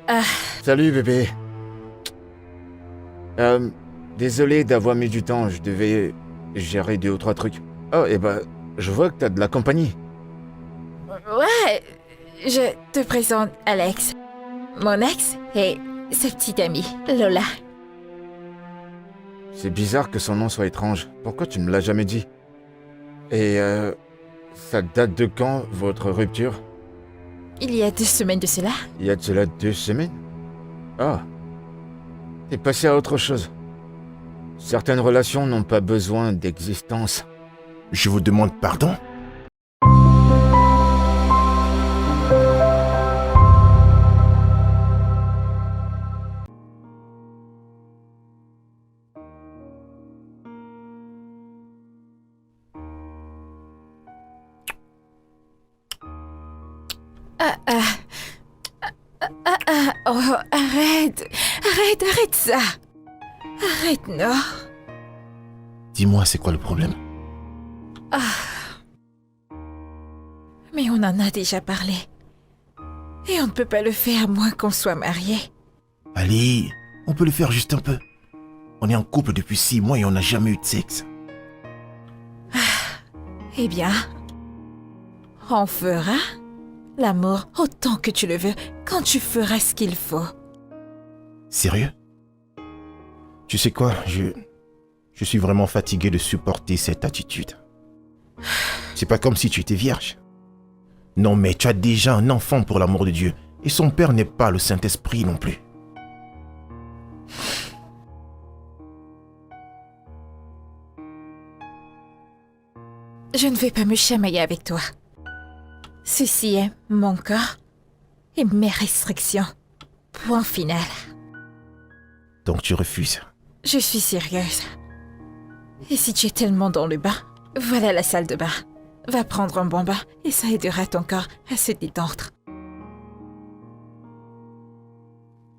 Ah, Salut bébé. Désolé d'avoir mis du temps, je devais gérer 2 ou 3 trucs. Oh, et je vois que t'as de la compagnie. ouais, je te présente Alex, mon ex et sa petite amie, Lola. C'est bizarre que son nom soit étrange. Pourquoi tu me l'as jamais dit? Et ça date de quand, votre rupture? Il y a 2 semaines de cela. Il y a de cela 2 semaines? Ah. T'es passé à autre chose. Certaines relations n'ont pas besoin d'existence. Je vous demande pardon? Oh, arrête ça. Arrête, non. Dis-moi, c'est quoi le problème? Mais on en a déjà parlé. Et on ne peut pas le faire à moins qu'on soit mariés. Allez, on peut le faire juste un peu. On est en couple depuis 6 mois et on n'a jamais eu de sexe. Eh bien, on fera l'amour autant que tu le veux, quand tu feras ce qu'il faut. Sérieux? Tu sais quoi, je suis vraiment fatigué de supporter cette attitude. C'est pas comme si tu étais vierge. Non, mais tu as déjà un enfant pour l'amour de Dieu. Et son père n'est pas le Saint-Esprit non plus. Je ne vais pas me chamailler avec toi. Ceci est mon corps et mes restrictions. Point final. Donc tu refuses. Je suis sérieuse. Et si tu es tellement dans le bain, voilà la salle de bain. Va prendre un bon bain et ça aidera ton corps à se détendre.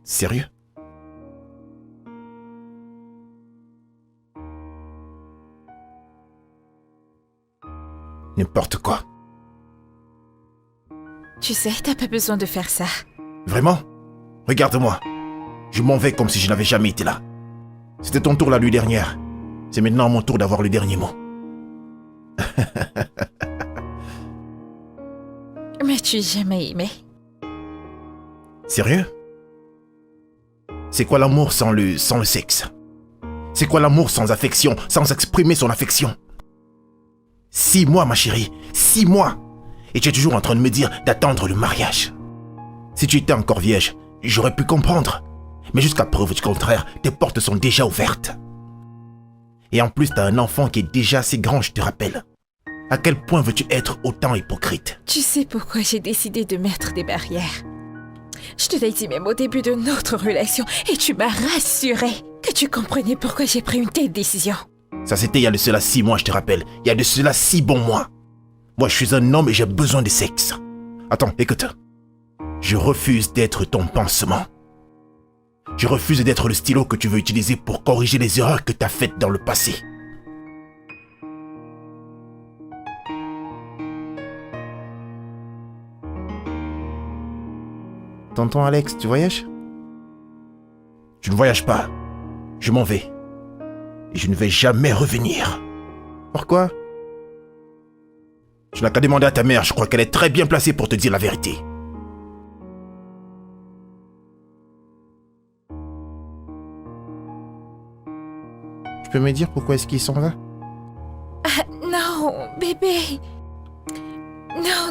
Sérieux? N'importe quoi. Tu sais, t'as pas besoin de faire ça. Vraiment? Regarde-moi. Je m'en vais comme si je n'avais jamais été là. C'était ton tour la nuit dernière. C'est maintenant mon tour d'avoir le dernier mot. M'as-tu jamais aimé? Sérieux? C'est quoi l'amour sans le sexe? C'est quoi l'amour sans affection, sans exprimer son affection? 6 mois, ma chérie, 6 mois. Et tu es toujours en train de me dire d'attendre le mariage. Si tu étais encore vierge, j'aurais pu comprendre. Mais jusqu'à preuve du contraire, tes portes sont déjà ouvertes. Et en plus, t'as un enfant qui est déjà assez grand, je te rappelle. À quel point veux-tu être autant hypocrite? Tu sais pourquoi j'ai décidé de mettre des barrières. Je te l'ai dit même au début de notre relation et tu m'as rassuré que tu comprenais pourquoi j'ai pris une telle décision. Ça c'était il y a de cela 6 mois, je te rappelle. Il y a de cela 6 bons mois. Moi, je suis un homme et j'ai besoin de sexe. Attends, écoute. Je refuse d'être ton pansement. Je refuse d'être le stylo que tu veux utiliser pour corriger les erreurs que tu as faites dans le passé. Tonton Alex, tu voyages? Je ne voyage pas. Je m'en vais. Et je ne vais jamais revenir. Pourquoi? Tu n'as qu'à demander à ta mère, je crois qu'elle est très bien placée pour te dire la vérité. Tu peux me dire pourquoi est-ce qu'il s'en va? Ah, non, bébé.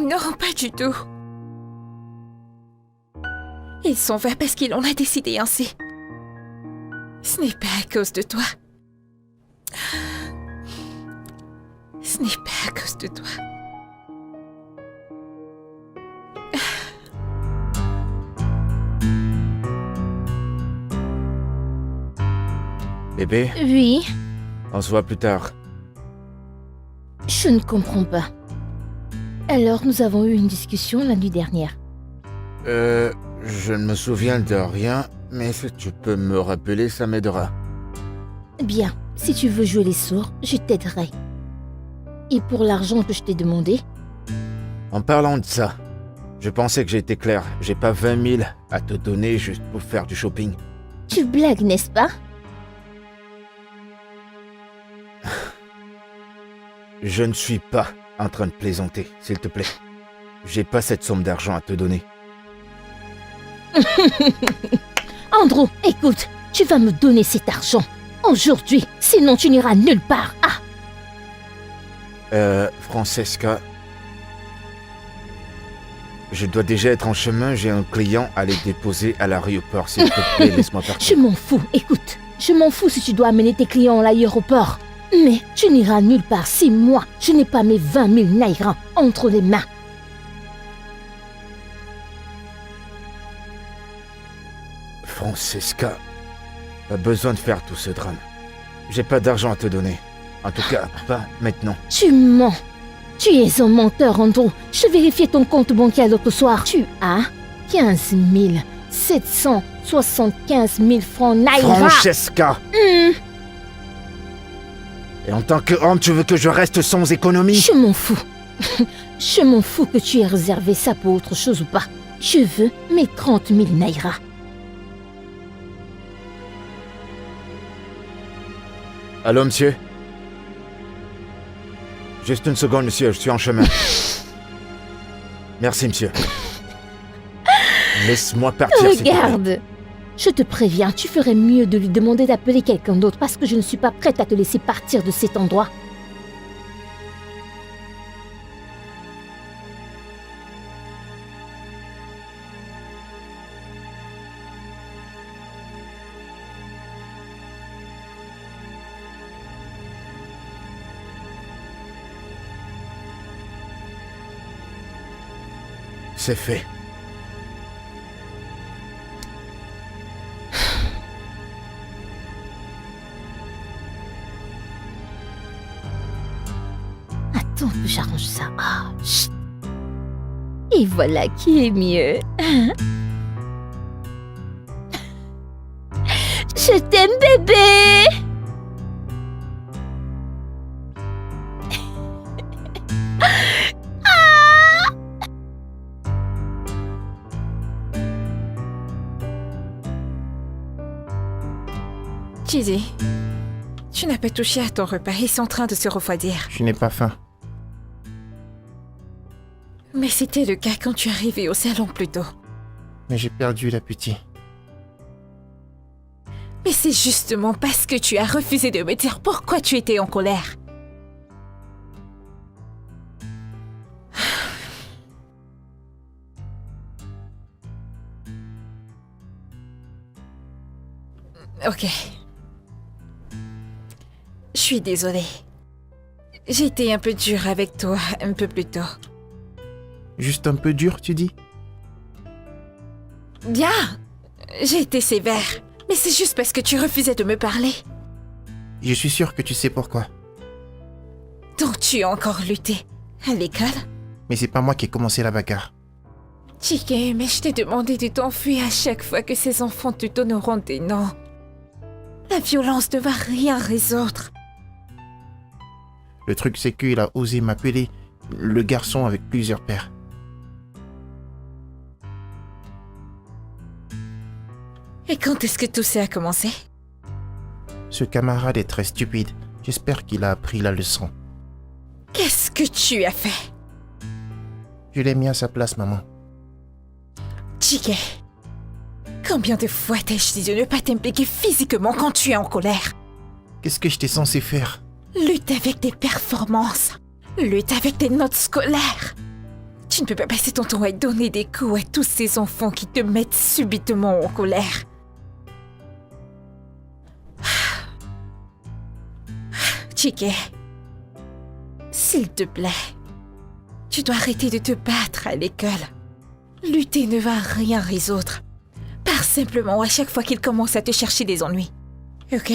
Non, pas du tout. Il s'en va parce qu'il en a décidé ainsi. Ce n'est pas à cause de toi. Ce n'est pas à cause de toi. Bébé, Oui, on se voit plus tard. je ne comprends pas. Alors, nous avons eu une discussion la nuit dernière. Je ne me souviens de rien, mais si tu peux me rappeler, ça m'aidera. Bien, si tu veux jouer les sourds, je t'aiderai. Et pour l'argent que je t'ai demandé, En parlant de ça, Je pensais que j'étais clair. J'ai pas 20 000 à te donner juste pour faire du shopping. Tu blagues, n'est-ce pas? Je ne suis pas en train de plaisanter, s'il te plaît. J'ai pas cette somme d'argent à te donner. Andrew, écoute, tu vas me donner cet argent. Aujourd'hui, sinon tu n'iras nulle part. Ah! Francesca... Je dois déjà être en chemin, j'ai un client à les déposer à l'aéroport. S'il te plaît, laisse-moi partir. Je m'en fous, écoute. Je m'en fous si tu dois amener tes clients à l'aéroport. Mais tu n'iras nulle part si moi, je n'ai pas mes 20 000 naira entre les mains. Francesca, pas besoin de faire tout ce drame. J'ai pas d'argent à te donner. En tout cas, pas maintenant. Tu mens. Tu es un menteur, Andrew. Je vérifiais ton compte bancaire l'autre soir. Tu as 15 775 000 francs naira. Francesca! Et en tant qu'homme, tu veux que je reste sans économie? Je m'en fous. Je m'en fous que tu aies réservé ça pour autre chose ou pas. Je veux mes 30 000 naira. Allô, monsieur? Juste une seconde, monsieur, je suis en chemin. Merci, monsieur. Laisse-moi partir, s'il te plaît. Regarde. Je te préviens, tu ferais mieux de lui demander d'appeler quelqu'un d'autre parce que je ne suis pas prête à te laisser partir de cet endroit. C'est fait. Attends que j'arrange ça. Ah, chut. Et voilà qui est mieux. Je t'aime, bébé. Chidi, tu n'as pas touché à ton repas, ils sont en train de se refroidir. Je n'ai pas faim. Mais c'était le cas quand tu es arrivé au salon plus tôt. Mais j'ai perdu l'appétit. Mais c'est justement parce que tu as refusé de me dire pourquoi tu étais en colère. Ok. Je suis désolée. J'ai été un peu dure avec toi un peu plus tôt. Juste un peu dur, tu dis? Bien, j'ai été sévère. Mais c'est juste parce que tu refusais de me parler. Je suis sûr que tu sais pourquoi. Donc tu as encore lutté à l'école? Mais c'est pas moi qui ai commencé la bagarre. Chike, mais je t'ai demandé de t'enfuir à chaque fois que ces enfants te donneront des noms. La violence ne va rien résoudre. Le truc, c'est qu'il a osé m'appeler le garçon avec plusieurs pères. Et quand est-ce que tout ça a commencé? Ce camarade est très stupide. J'espère qu'il a appris la leçon. Qu'est-ce que tu as fait? Je l'ai mis à sa place, maman. Chike, combien de fois t'ai-je dit de ne pas t'impliquer physiquement quand tu es en colère? Qu'est-ce que j'étais censé faire? Lutte avec tes performances. Lutte avec tes notes scolaires. Tu ne peux pas passer ton temps à donner des coups à tous ces enfants qui te mettent subitement en colère. Chike, s'il te plaît, tu dois arrêter de te battre à l'école. Lutter ne va rien résoudre. Pars simplement à chaque fois qu'il commence à te chercher des ennuis. Ok?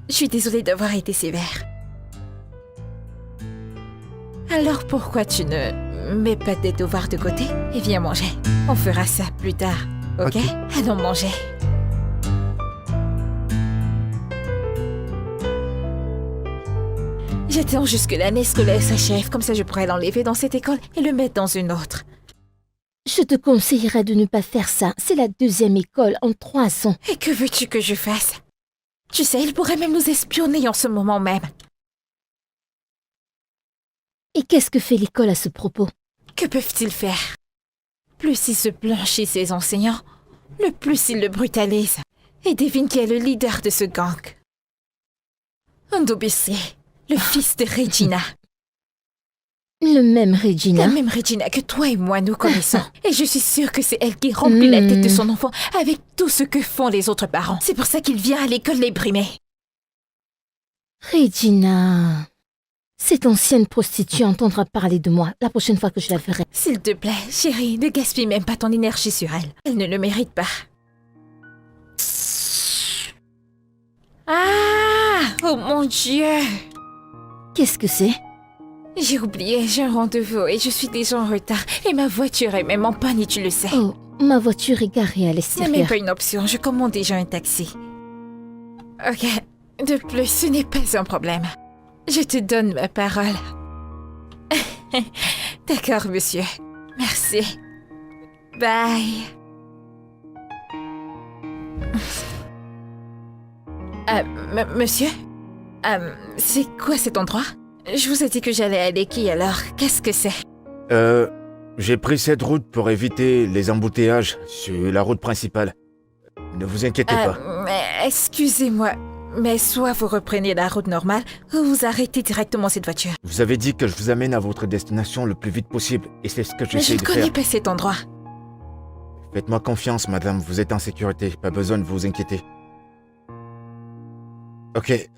Je suis désolée d'avoir été sévère. Alors pourquoi tu ne mets pas tes devoirs de côté et viens manger? On fera ça plus tard, ok? Allons manger. J'attends jusque l'année scolaire s'achève, comme ça je pourrais l'enlever dans cette école et le mettre dans une autre. Je te conseillerais de ne pas faire ça. C'est la 2e école en 3 ans. Et que veux-tu que je fasse? Tu sais, il pourrait même nous espionner en ce moment même. Et qu'est-ce que fait l'école à ce propos? Que peuvent-ils faire? Plus ils se blanchissent ses enseignants, le plus ils le brutalisent. Et devine qui est le leader de ce gang. Ndobisi, le fils de Regina. Le même La Regina. même Regina que toi et moi nous connaissons. Et je suis sûre que c'est elle qui remplit la tête de son enfant avec tout ce que font les autres parents. C'est pour ça qu'il vient à l'école les brimer. Regina. Cette ancienne prostituée entendra parler de moi la prochaine fois que je la verrai. S'il te plaît, chérie, ne gaspille même pas ton énergie sur elle. Elle ne le mérite pas. Ah! Oh mon Dieu! Qu'est-ce que c'est? J'ai oublié, j'ai un rendez-vous et je suis déjà en retard. Et ma voiture est même en panne et tu le sais. Oh, ma voiture est garée à Ce n'est même l'extérieur. pas une option, je commande déjà un taxi. Ok, de plus, ce n'est pas un problème. Je te donne ma parole. D'accord, monsieur. Merci. Bye. Monsieur? C'est quoi cet endroit? Je vous ai dit que j'allais à l'équille, alors qu'est-ce que c'est? J'ai pris cette route pour éviter les embouteillages sur la route principale. Ne vous inquiétez pas. Excusez-moi, mais soit vous reprenez la route normale, ou vous arrêtez directement cette voiture. Vous avez dit que je vous amène à votre destination le plus vite possible, et c'est ce que Mais je j'essaie ne de connais faire. pas cet endroit. Faites-moi confiance, madame, vous êtes en sécurité, pas besoin de vous inquiéter. Ok,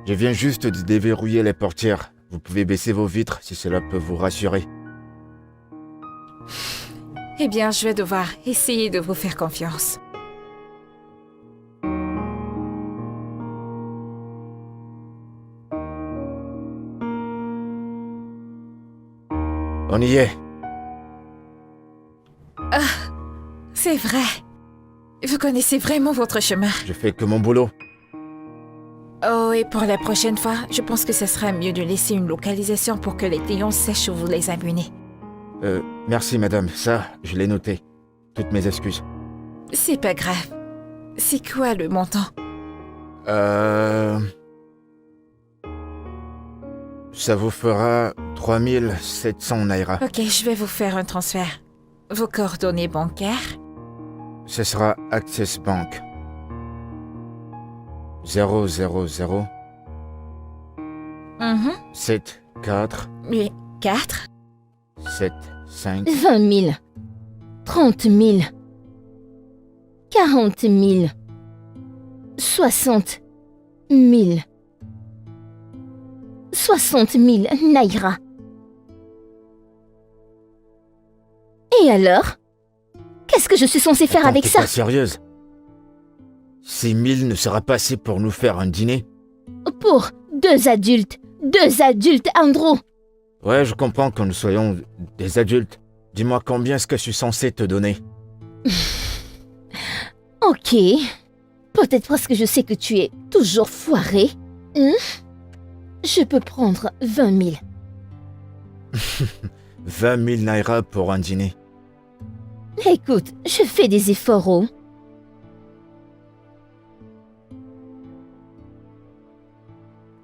je viens juste de déverrouiller les portières. Vous pouvez baisser vos vitres si cela peut vous rassurer. Eh bien, je vais devoir essayer de vous faire confiance. On y est. C'est vrai. Vous connaissez vraiment votre chemin. Je fais que mon boulot. Oh, et pour la prochaine fois, je pense que ce sera mieux de laisser une localisation pour que les clients sachent où vous les amenez. Merci, madame. Ça, je l'ai noté. Toutes mes excuses. C'est pas grave. C'est quoi le montant? Ça vous fera 3700 naira. Ok, je vais vous faire un transfert. Vos coordonnées bancaires? Ce sera Access Bank. 000 Mhm. 7 4 Oui, 4. 7 5 20 000. 30 000. 40 000. 60 000. 60 000 naira. Et alors? Qu'est-ce que je suis censée faire Attends, avec t'es ça? pas sérieuse? 6000 ne sera pas assez pour nous faire un dîner? Pour 2 adultes. 2 adultes, Andrew. Ouais, je comprends que nous soyons des adultes. Dis-moi combien est-ce que je suis censé te donner? Ok. Peut-être parce que je sais que tu es toujours foiré. Je peux prendre 20 000. 20 000 naira pour un dîner. Écoute, je fais des efforts, oh.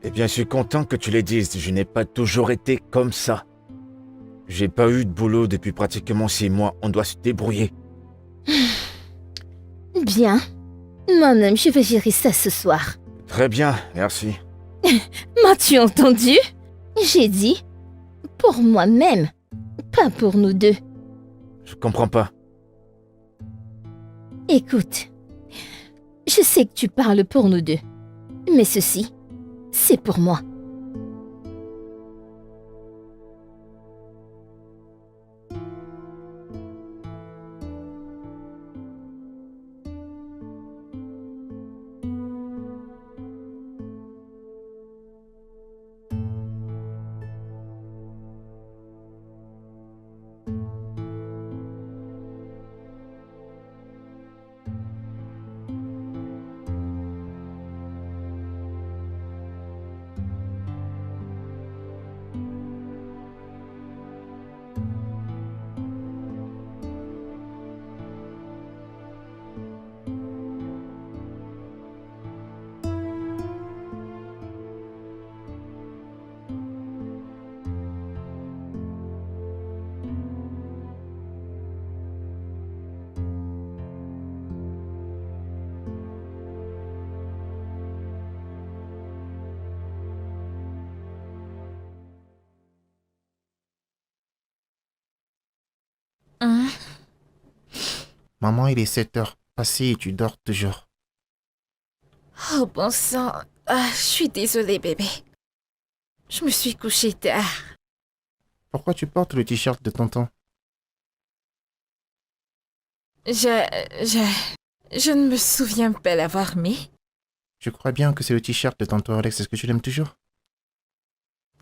Eh bien, je suis content que tu les dises. Je n'ai pas toujours été comme ça. J'ai pas eu de boulot depuis pratiquement 6 mois. On doit se débrouiller. Bien. Moi-même, je vais gérer ça ce soir. Très bien, merci. M'as-tu entendu? J'ai dit pour moi-même, pas pour nous deux. Je comprends pas. Écoute, je sais que tu parles pour nous deux, mais ceci, c'est pour moi. Maman, il est 7 heures passées et tu dors toujours. Oh bon sang. Ah, je suis désolée, bébé. Je me suis couchée tard. Pourquoi tu portes le t-shirt de tonton? Je ne me souviens pas l'avoir mis. Je crois bien que c'est le t-shirt de tonton Alex. Est-ce que tu l'aimes toujours?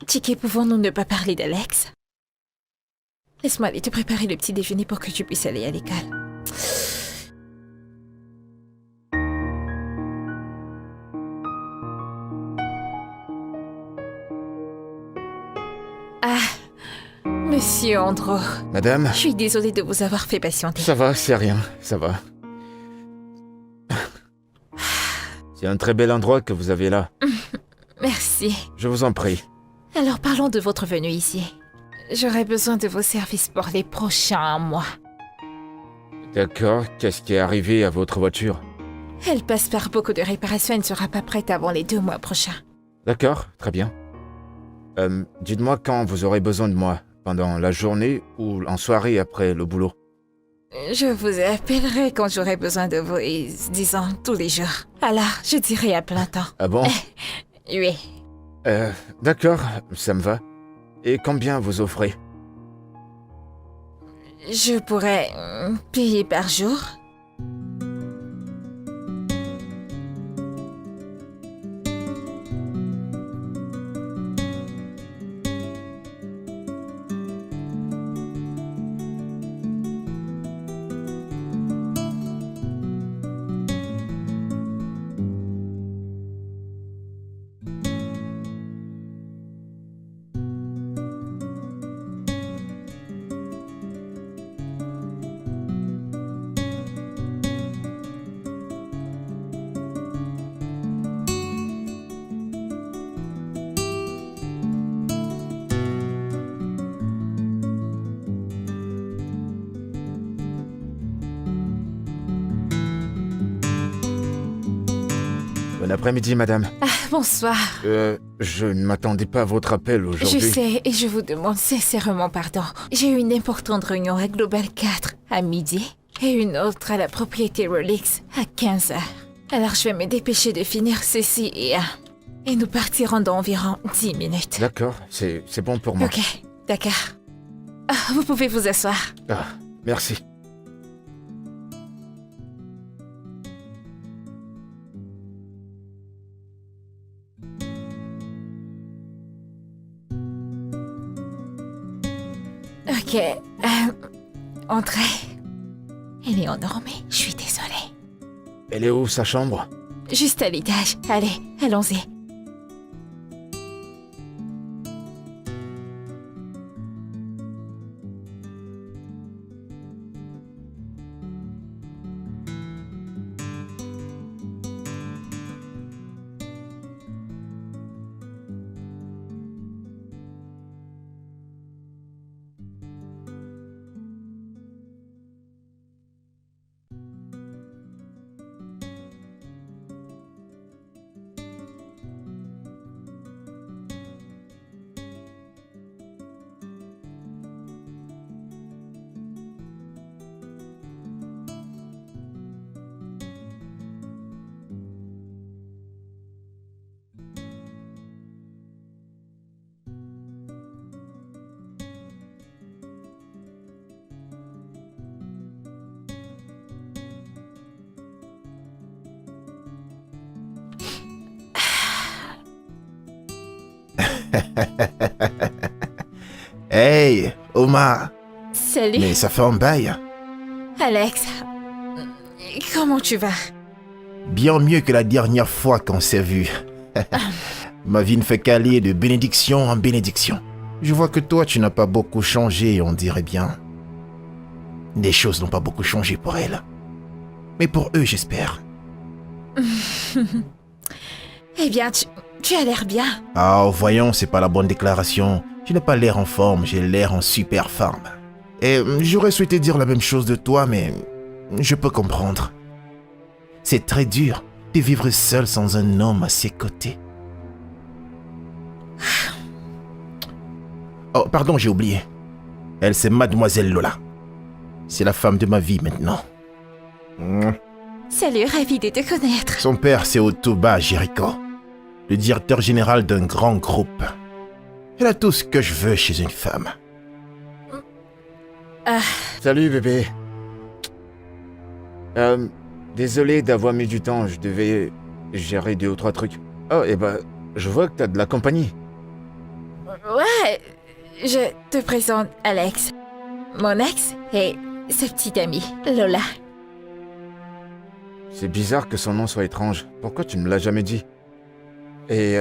Tiki, pouvons-nous ne pas parler d'Alex? Laisse-moi aller te préparer le petit déjeuner pour que tu puisses aller à l'école. Ah, Monsieur Andro, Madame, je suis désolée de vous avoir fait patienter. ça va, c'est rien, ça va. C'est un très bel endroit que vous avez là. Merci. Je vous en prie. Alors parlons de votre venue ici. J'aurai besoin de vos services pour les prochains mois. D'accord, qu'est-ce qui est arrivé à votre voiture? Elle passe par beaucoup de réparations et ne sera pas prête avant les 2 mois prochains. D'accord, très bien. Dites-moi quand vous aurez besoin de moi, pendant la journée ou en soirée après le boulot. Je vous appellerai quand j'aurai besoin de vous, et, disons, tous les jours. Alors, je dirai à plein temps. Ah bon? Oui. D'accord, ça me va. Et combien vous offrez? Je pourrais payer par jour. Bon après-midi, madame. Ah, bonsoir. Je ne m'attendais pas à votre appel aujourd'hui. Je sais, et je vous demande sincèrement pardon. J'ai eu une importante réunion à Global 4 à midi et une autre à la propriété Rolex à 15h. Alors je vais me dépêcher de finir ceci et nous partirons dans environ 10 minutes. D'accord, c'est bon pour moi. Ok, d'accord. Ah, vous pouvez vous asseoir. Ah, merci. Ok, entrez. Elle est endormie, je suis désolée. Elle est où, sa chambre? Juste à l'étage. Allez, allons-y. Hey, Omar. Salut. Mais ça fait un bail. Alex, comment tu vas? Bien mieux que la dernière fois qu'on s'est vu. Ma vie ne fait qu'aller de bénédiction en bénédiction. Je vois que toi, tu n'as pas beaucoup changé, on dirait bien. Les choses n'ont pas beaucoup changé pour elle. Mais pour eux, j'espère. Eh bien, tu as l'air bien. Ah, voyons, c'est pas la bonne déclaration. Je n'ai pas l'air en forme, j'ai l'air en super forme. Et j'aurais souhaité dire la même chose de toi, mais je peux comprendre. C'est très dur de vivre seul sans un homme à ses côtés. Oh, pardon, j'ai oublié. Elle, c'est Mademoiselle Lola. C'est la femme de ma vie maintenant. Salut, ravi de te connaître. Son père, c'est Otoba Jericho, le directeur général d'un grand groupe. Elle a tout ce que je veux chez une femme. Salut bébé. Désolé d'avoir mis du temps, je devais gérer 2 ou 3 trucs. Oh, et je vois que t'as de la compagnie. Ouais, je te présente Alex, mon ex et sa petite amie, Lola. C'est bizarre que son nom soit étrange. Pourquoi tu me l'as jamais dit? Et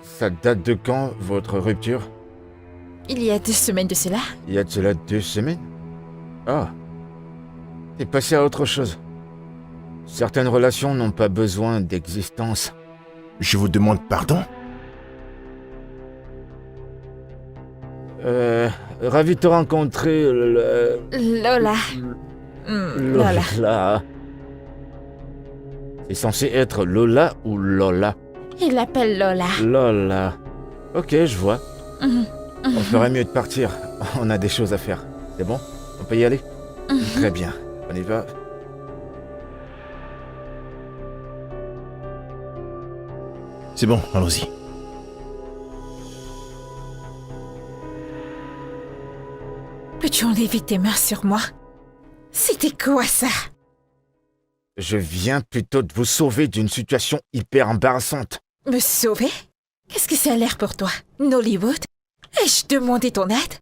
ça date de quand, votre rupture? Il y a 2 semaines de cela. Il y a de cela 2 semaines? Ah. T'es passé à autre chose. Certaines relations n'ont pas besoin d'existence. Je vous demande pardon? Ravi de te rencontrer, Lola. Lola. Lola. C'est censé être Lola ou Lola? Il l'appelle Lola. Lola. Ok, je vois. On ferait mieux de partir. On a des choses à faire. C'est bon? On peut y aller? Très bien. On y va. C'est bon, allons-y. Peux-tu enlever tes mains sur moi? C'était quoi ça? Je viens plutôt de vous sauver d'une situation hyper embarrassante. Me sauver? Qu'est-ce que ça a l'air pour toi? Nollywood? Ai-je demandé ton aide?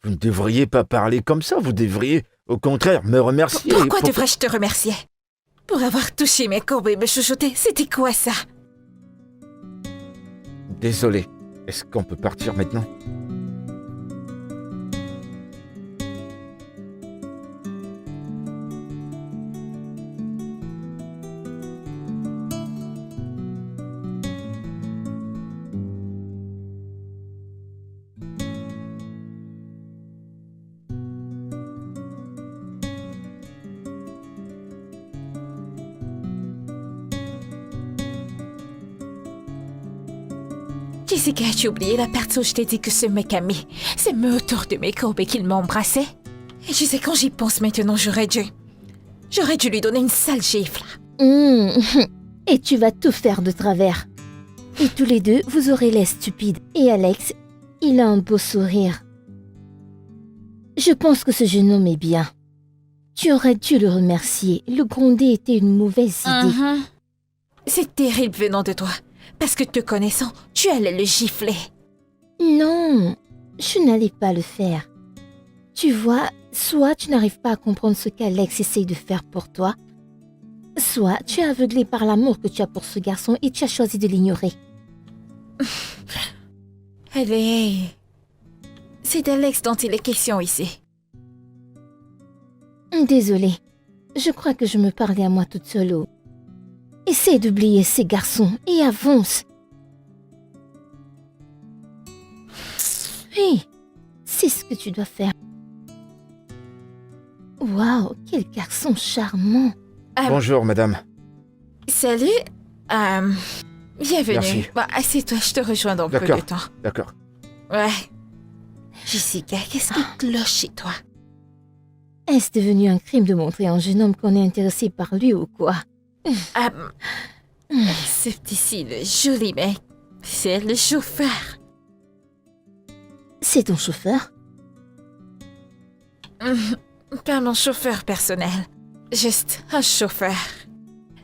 Vous ne devriez pas parler comme ça, vous devriez, au contraire, me remercier. Pourquoi devrais-je te remercier? Pour avoir touché mes courbes et me chuchoter, c'était quoi ça? Désolé. Est-ce qu'on peut partir maintenant? Jessica, as-tu oublié la partie où je t'ai dit que ce mec a mis ses mains autour de mes courbes et qu'il m'embrassait? Et tu sais, quand j'y pense maintenant, j'aurais dû lui donner une sale gifle. Et tu vas tout faire de travers. Et tous les deux, vous aurez l'air stupide. Et Alex, il a un beau sourire. Je pense que ce jeune homme est bien. Tu aurais dû le remercier. Le gronder était une mauvaise idée. C'est terrible venant de toi. Parce que te connaissant, tu allais le gifler. Non, je n'allais pas le faire. Tu vois, soit tu n'arrives pas à comprendre ce qu'Alex essaye de faire pour toi, soit tu es aveuglé par l'amour que tu as pour ce garçon et tu as choisi de l'ignorer. Allez, c'est d'Alex dont il est question ici. Désolée, je crois que je me parlais à moi toute seule. Essaie d'oublier ces garçons et avance. Oui, c'est ce que tu dois faire. Waouh, quel garçon charmant. Bonjour, madame. Salut. Bienvenue. Merci. Assieds-toi, je te rejoins dans peu de D'accord. temps. D'accord. Ouais. Jessica, qu'est-ce qui cloche chez toi? Est-ce devenu un crime de montrer à un jeune homme qu'on est intéressé par lui ou quoi? C'est ici le joli mec. C'est le chauffeur. C'est ton chauffeur? Pas mon chauffeur personnel. Juste un chauffeur.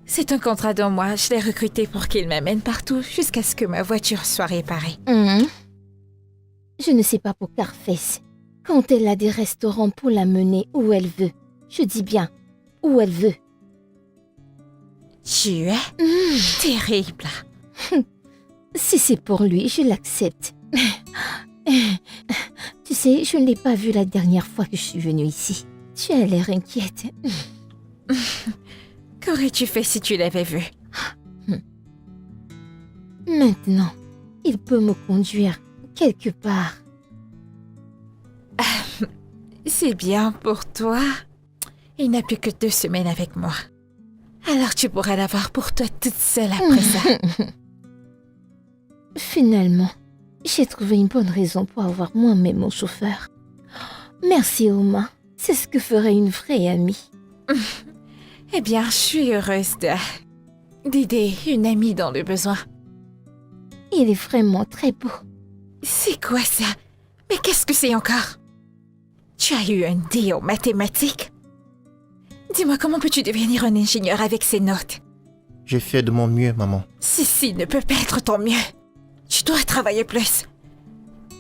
C'est un contrat d'un mois. Je l'ai recruté pour qu'il m'amène partout jusqu'à ce que ma voiture soit réparée. Je ne sais pas pour Carface. Quand elle a des restaurants pour la mener où elle veut. Je dis bien, où elle veut. Tu es terrible. Si c'est pour lui, je l'accepte. Tu sais, je ne l'ai pas vu la dernière fois que je suis venue ici. Tu as l'air inquiète. Qu'aurais-tu fait si tu l'avais vu? Maintenant, il peut me conduire quelque part. C'est bien pour toi. Il n'a plus que 2 semaines avec moi. Alors tu pourras l'avoir pour toi toute seule après ça. Finalement, j'ai trouvé une bonne raison pour avoir moi-même mon chauffeur. Merci, Oma. C'est ce que ferait une vraie amie. Eh bien, je suis heureuse d'aider une amie dans le besoin. Il est vraiment très beau. C'est quoi ça? Mais qu'est-ce que c'est encore? Tu as eu un D en mathématiques? Dis-moi, comment peux-tu devenir un ingénieur avec ces notes? J'ai fait de mon mieux, maman. Ceci ne peut pas être ton mieux. Tu dois travailler plus.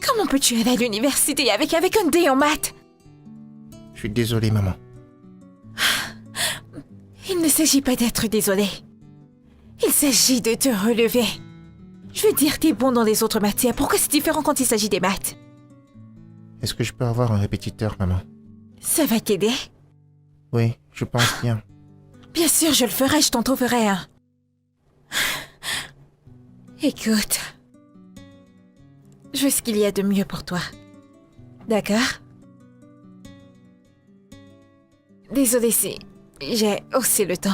Comment peux-tu aller à l'université avec un D en maths? Je suis désolé, maman. Il ne s'agit pas d'être désolé. Il s'agit de te relever. Je veux dire, t'es bon dans les autres matières. Pourquoi c'est différent quand il s'agit des maths? Est-ce que je peux avoir un répétiteur, maman? Ça va t'aider? Oui, je pense bien. Bien sûr, je le ferai, je t'en trouverai un. Écoute, je veux ce qu'il y a de mieux pour toi. D'accord? Désolée si j'ai haussé le ton.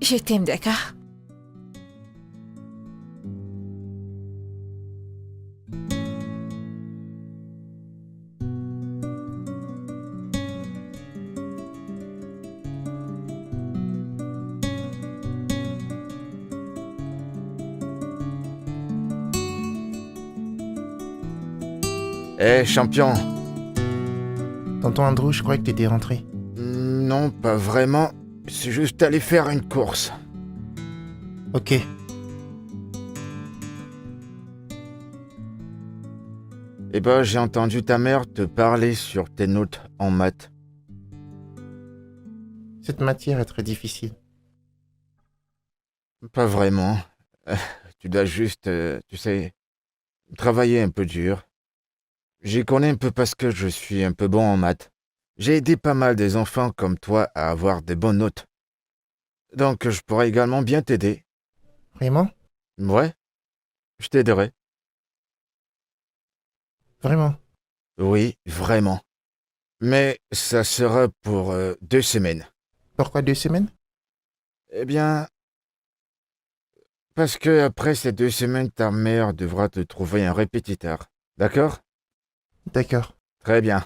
Je t'aime, d'accord? Hé, champion. Tonton Andrew, je croyais que t'étais rentré. Non, pas vraiment. C'est juste aller faire une course. Ok. Eh ben, j'ai entendu ta mère te parler sur tes notes en maths. Cette matière est très difficile. Pas vraiment. Tu dois juste, tu sais, travailler un peu dur. J'y connais un peu parce que je suis un peu bon en maths. J'ai aidé pas mal des enfants comme toi à avoir des bonnes notes. Donc je pourrais également bien t'aider. Vraiment? Ouais, je t'aiderai. Vraiment? Oui, vraiment. Mais ça sera pour 2 semaines. Pourquoi 2 semaines? Eh bien, parce que après ces 2 semaines, ta mère devra te trouver un répétiteur. D'accord? D'accord. Très bien.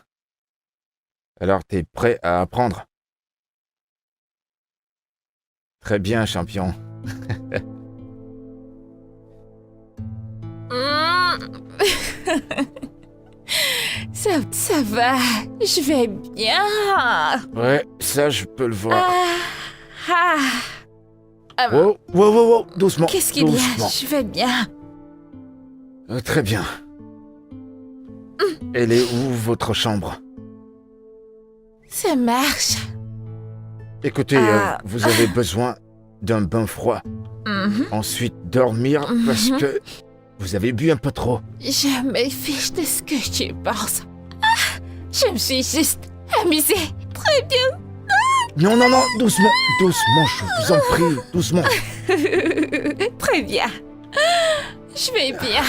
Alors t'es prêt à apprendre? Très bien, champion. Ça va, je vais bien. Ouais, ça je peux le voir. Ah. Wow, wow, wow, wow, doucement. Qu'est-ce qu'il y a? Doucement. Je vais bien. Très bien. Elle est où votre chambre? Ça marche. Écoutez, Ah. vous avez besoin d'un bain froid. Mhm. Ensuite, dormir parce que vous avez bu un peu trop. Je me fiche de ce que tu penses. Ah, je me suis juste amusée. Très bien. Non, non, non, doucement, doucement, je vous en prie, doucement. Très bien. Je vais bien.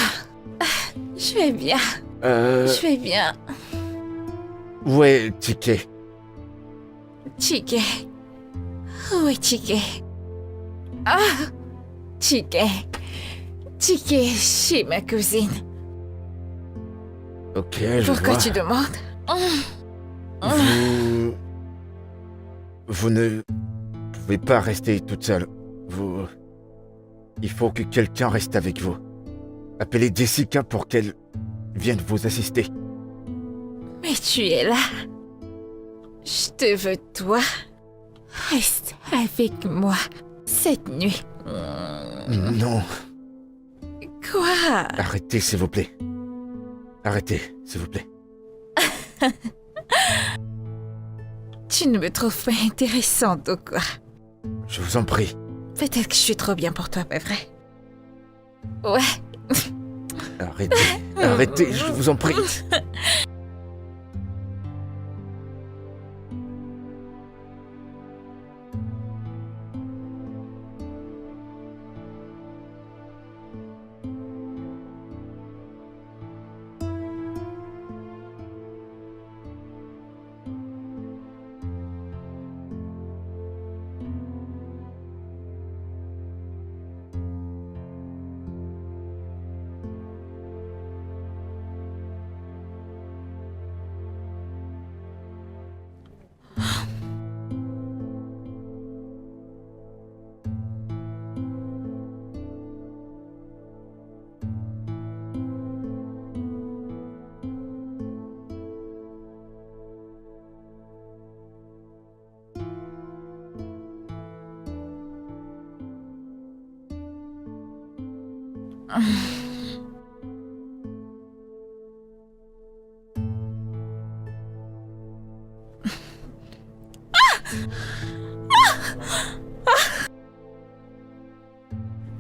Je vais bien. Je vais bien. Où est le ticket? Chiquet. Où est Chiquet? Ah! Chiquet. Chiquet chez ma cousine. Ok, je Pourquoi vois. tu demandes? Vous ne pouvez pas rester toute seule. Il faut que quelqu'un reste avec vous. Appelez Jessica pour qu'elle vienne vous assister. Mais tu es là. Je te veux, toi. Reste avec moi cette nuit. Non, Quoi? arrêtez s'il vous plaît. Arrêtez, s'il vous plaît. Tu ne me trouves pas intéressante ou quoi? Je vous en prie. Peut-être que je suis trop bien pour toi, pas vrai? Ouais. Arrêtez, arrêtez, je vous en prie.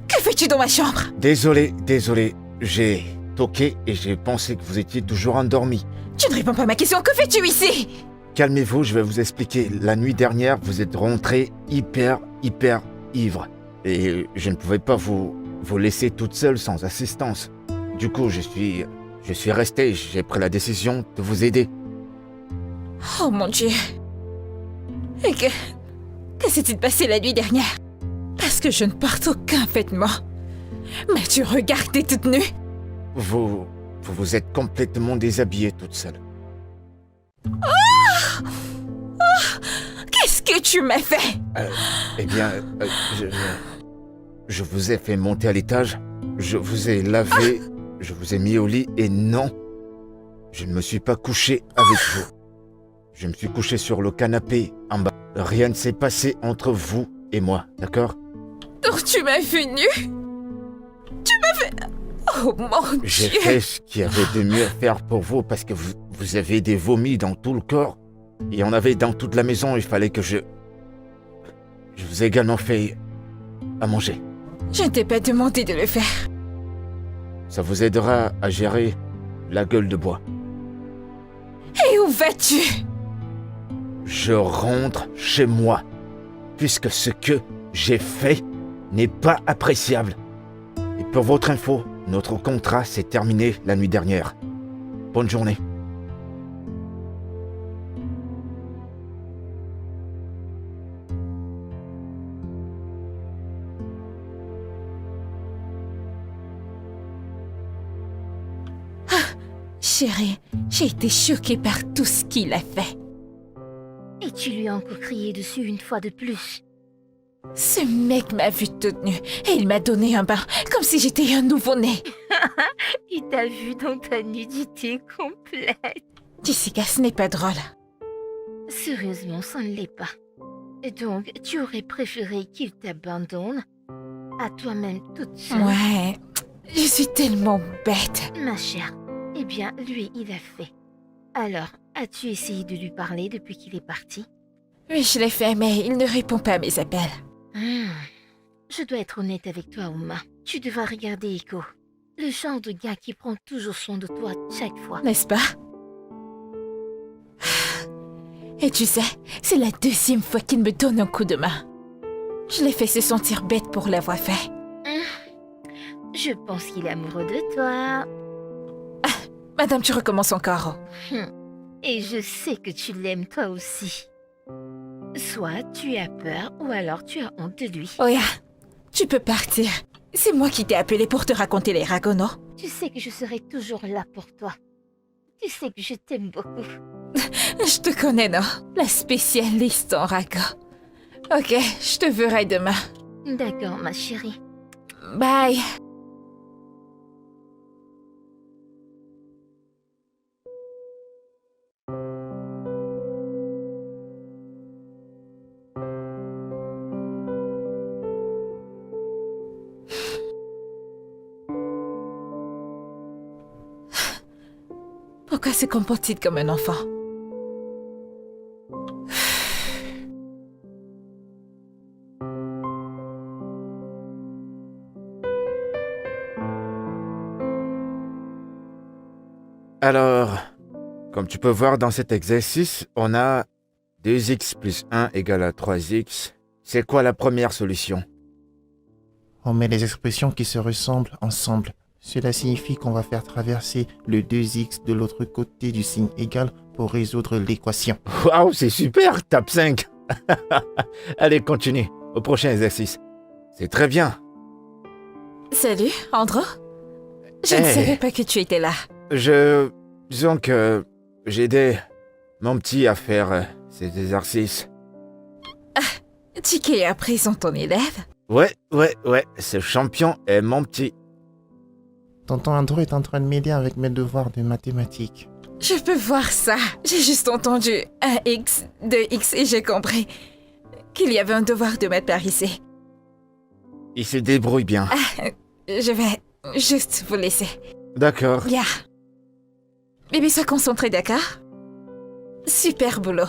Que fais-tu dans ma chambre? Désolé. J'ai toqué et j'ai pensé que vous étiez toujours endormi. Tu ne réponds pas à ma question, que fais-tu ici? Calmez-vous, je vais vous expliquer. La nuit dernière, vous êtes rentré hyper ivre. Et je ne pouvais pas vous laisser toute seule sans assistance. Du coup, je suis resté, j'ai pris la décision de vous aider. Oh mon Dieu. Et que s'est-il passé la nuit dernière? Parce que je ne porte aucun vêtement. Mais tu regardes, t'es toute nue. Vous vous êtes complètement déshabillée toute seule. Qu'est-ce que tu m'as fait? Eh bien, je vous ai fait monter à l'étage, je vous ai lavé, je vous ai mis au lit et non, je ne me suis pas couché avec vous. Je me suis couché sur le canapé en bas. Rien ne s'est passé entre vous et moi, d'accord? Donc tu m'as vu nue? Tu m'as fait... Oh mon J'ai Dieu. fait ce qu'il y avait de mieux à faire pour vous parce que vous avez des vomis dans tout le corps. Il y en avait dans toute la maison, il fallait que je vous ai également fait à manger. Je ne t'ai pas demandé de le faire. Ça vous aidera à gérer la gueule de bois. Et où vas-tu? Je rentre chez moi, puisque ce que j'ai fait n'est pas appréciable. Et pour votre info, notre contrat s'est terminé la nuit dernière. Bonne journée. Chérie, j'ai été choquée par tout ce qu'il a fait. Et tu lui as encore crié dessus une fois de plus. Ce mec m'a vue toute nue et il m'a donné un bain comme si j'étais un nouveau-né. Il t'a vu dans ta nudité complète. Jessica, ce n'est pas drôle. Sérieusement, ça ne l'est pas. Et donc, tu aurais préféré qu'il t'abandonne à toi-même toute seule? Ouais, je suis tellement bête. Ma chère, eh bien, lui, il a fait. Alors, as-tu essayé de lui parler depuis qu'il est parti? Oui, je l'ai fait, mais il ne répond pas à mes appels. Je dois être honnête avec toi, Uma. Tu devras regarder Echo. Le genre de gars qui prend toujours soin de toi chaque fois. N'est-ce pas? Et tu sais, c'est la deuxième fois qu'il me donne un coup de main. Je l'ai fait se sentir bête pour l'avoir fait. Je pense qu'il est amoureux de toi. Madame, tu recommences encore. Et je sais que tu l'aimes toi aussi. Soit tu as peur ou alors tu as honte de lui. Oya, tu peux partir. C'est moi qui t'ai appelé pour te raconter les ragots, non? Tu sais que je serai toujours là pour toi. Tu sais que je t'aime beaucoup. Je te connais, non? La spécialiste en ragots. Ok, je te verrai demain. D'accord, ma chérie. Bye. Pourquoi se comporte-t-il comme un enfant? Alors, comme tu peux voir dans cet exercice, on a 2x plus 1 égale à 3x. C'est quoi la première solution? On met les expressions qui se ressemblent ensemble. Cela signifie qu'on va faire traverser le 2x de l'autre côté du signe égal pour résoudre l'équation. Waouh, c'est super, tape 5. Allez, continue, au prochain exercice. C'est très bien. Salut, Andrew. Je ne Hey. savais pas que tu étais là. Disons que j'ai aidé mon petit à faire ces exercices. Tiki est à présent ton élève. Ouais, ce champion est mon petit. Tonton Andrew est en train de m'aider avec mes devoirs de mathématiques. Je peux voir ça. J'ai juste entendu 1x, 2x et j'ai compris qu'il y avait un devoir de maths par ici. Il se débrouille bien. Je vais juste vous laisser. D'accord. Bien. Bébé, sois concentré, d'accord? Super boulot.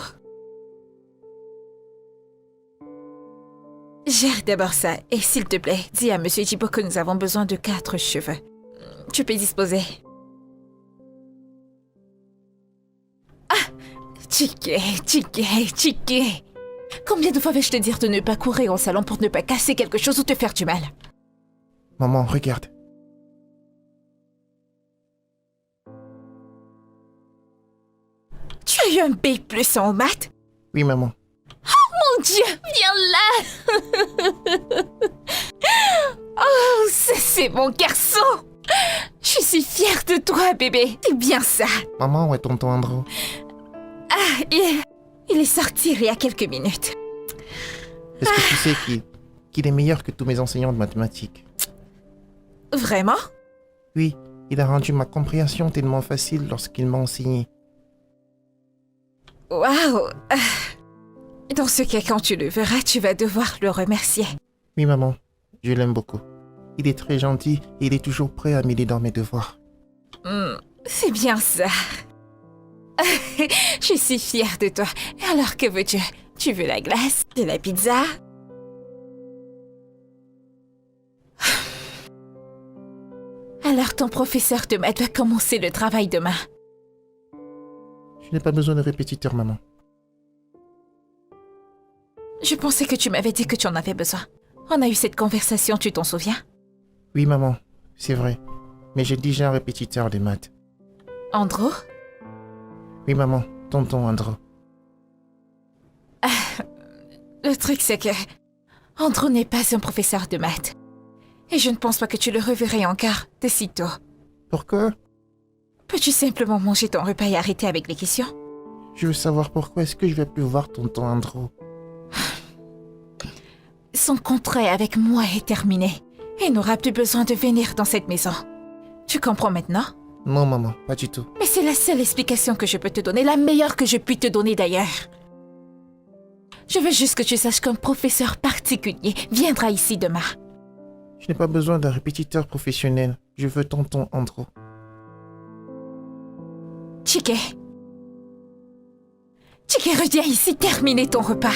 Gère d'abord ça. Et s'il te plaît, dis à Monsieur Jibo que nous avons besoin de 4 cheveux. Tu peux disposer. Ah! Chike. Combien de fois vais-je te dire de ne pas courir au salon pour ne pas casser quelque chose ou te faire du mal? Maman, regarde. Tu as eu un B+ en maths? Oui, maman. Mon Dieu, viens là! Oh, c'est mon garçon! Je suis fière de toi, bébé. C'est bien ça. Maman, où est tonton Andrew? Ah, il est sorti il y a quelques minutes. Est-ce que tu sais qu'il est meilleur que tous mes enseignants de mathématiques? Vraiment? Oui, il a rendu ma compréhension tellement facile lorsqu'il m'a enseigné. Waouh! Dans ce cas, quand tu le verras, tu vas devoir le remercier. Oui, maman, je l'aime beaucoup. Il est très gentil et il est toujours prêt à m'aider dans mes devoirs. C'est bien ça. Je suis fière de toi. Alors, que veux-tu? Tu veux la glace? De la pizza? Alors, ton professeur de maths va commencer le travail demain. Je n'ai pas besoin de répétiteur, maman. Je pensais que tu m'avais dit que tu en avais besoin. On a eu cette conversation, tu t'en souviens? Oui, maman, c'est vrai. Mais j'ai déjà un répétiteur de maths. Andrew? Oui, maman, tonton Andrew. Le truc, c'est que Andrew n'est pas un professeur de maths. Et je ne pense pas que tu le reverrai encore de sitôt. Pourquoi? Peux-tu simplement manger ton repas et arrêter avec les questions? Je veux savoir pourquoi est-ce que je vais plus voir tonton Andrew. Son contrat avec moi est terminé. Et n'aura plus besoin de venir dans cette maison. Tu comprends maintenant? Non, maman, pas du tout. Mais c'est la seule explication que je peux te donner, la meilleure que je puis te donner d'ailleurs. Je veux juste que tu saches qu'un professeur particulier viendra ici demain. Je n'ai pas besoin d'un répétiteur professionnel. Je veux tonton Andrew. Chike, reviens ici terminer ton repas.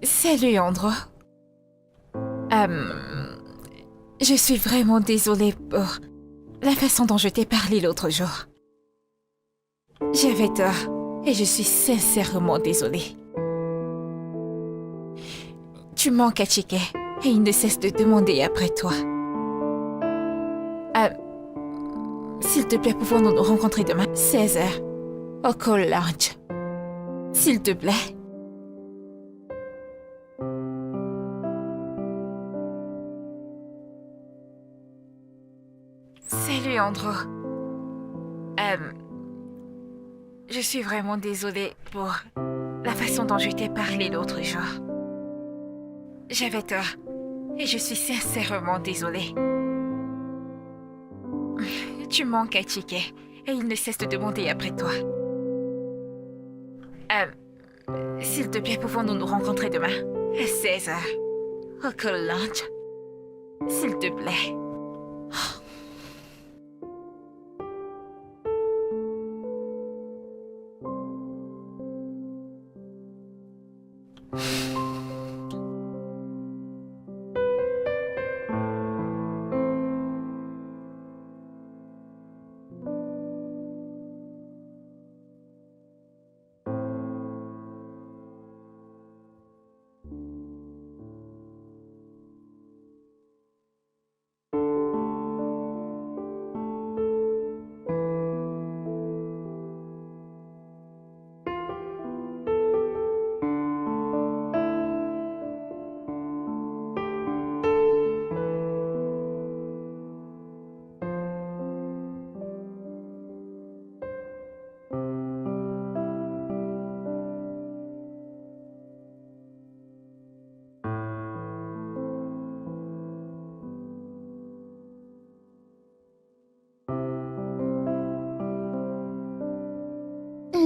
Salut Andrew. Je suis vraiment désolée pour la façon dont je t'ai parlé l'autre jour. J'avais tort et je suis sincèrement désolée. Tu manques à Chike et il ne cesse de demander après toi. S'il te plaît, pouvons-nous nous rencontrer demain, 16h, au Call Lounge. S'il te plaît. Salut Andrew. Je suis vraiment désolée pour la façon dont je t'ai parlé l'autre jour. J'avais tort et je suis sincèrement désolée. Tu manques à Chike et il ne cesse de demander après toi. S'il te plaît, pouvons-nous nous rencontrer demain à 16h au Call Lounge? S'il te plaît.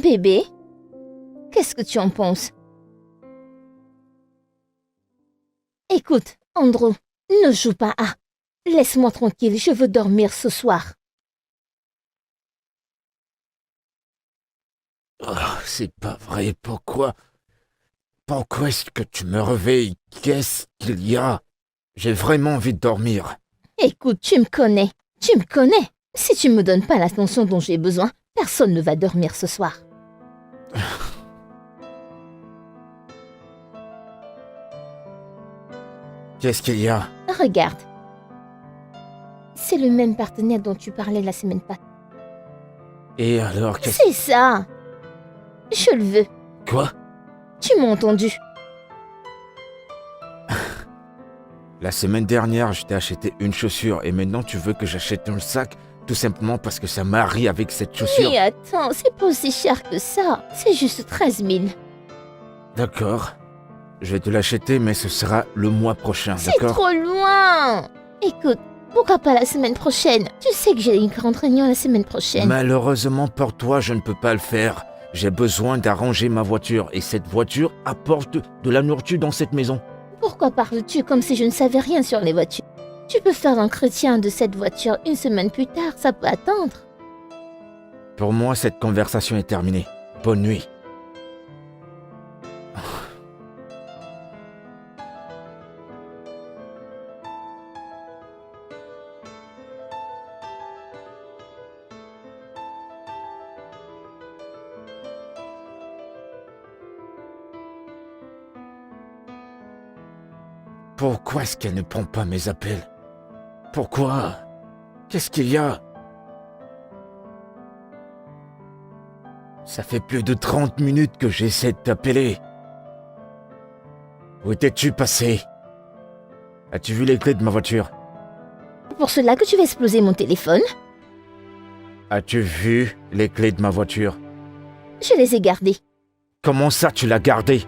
Bébé, qu'est-ce que tu en penses? Écoute, Andrew, ne joue pas à. Laisse-moi tranquille, je veux dormir ce soir. Oh, c'est pas vrai, pourquoi? Pourquoi est-ce que tu me réveilles? Qu'est-ce qu'il y a? J'ai vraiment envie de dormir. Écoute, tu me connais. Si tu me donnes pas l'attention dont j'ai besoin, personne ne va dormir ce soir. Qu'est-ce qu'il y a? Regarde. C'est le même partenaire dont tu parlais la semaine passée. Et alors, qu'est-ce... C'est ça. Je le veux. Quoi? Tu m'as entendu. La semaine dernière, je t'ai acheté une chaussure et maintenant tu veux que j'achète un sac tout simplement parce que ça marie avec cette chaussure. Mais attends, c'est pas aussi cher que ça. C'est juste 13 000. D'accord. Je vais te l'acheter, mais ce sera le mois prochain, C'est d'accord? trop loin. Écoute, pourquoi pas la semaine prochaine? Tu sais que j'ai une grande réunion la semaine prochaine. Malheureusement pour toi, je ne peux pas le faire. J'ai besoin d'arranger ma voiture et cette voiture apporte de la nourriture dans cette maison. Pourquoi parles-tu comme si je ne savais rien sur les voitures? Tu peux faire l'entretien de cette voiture une semaine plus tard, ça peut attendre. Pour moi, cette conversation est terminée. Bonne nuit. Pourquoi est-ce qu'elle ne prend pas mes appels? Pourquoi? Qu'est-ce qu'il y a? Ça fait plus de 30 minutes que j'essaie de t'appeler. Où étais-tu passé? As-tu vu les clés de ma voiture? C'est pour cela que tu vas exploser mon téléphone. As-tu vu les clés de ma voiture? Je les ai gardées. Comment ça tu l'as gardé?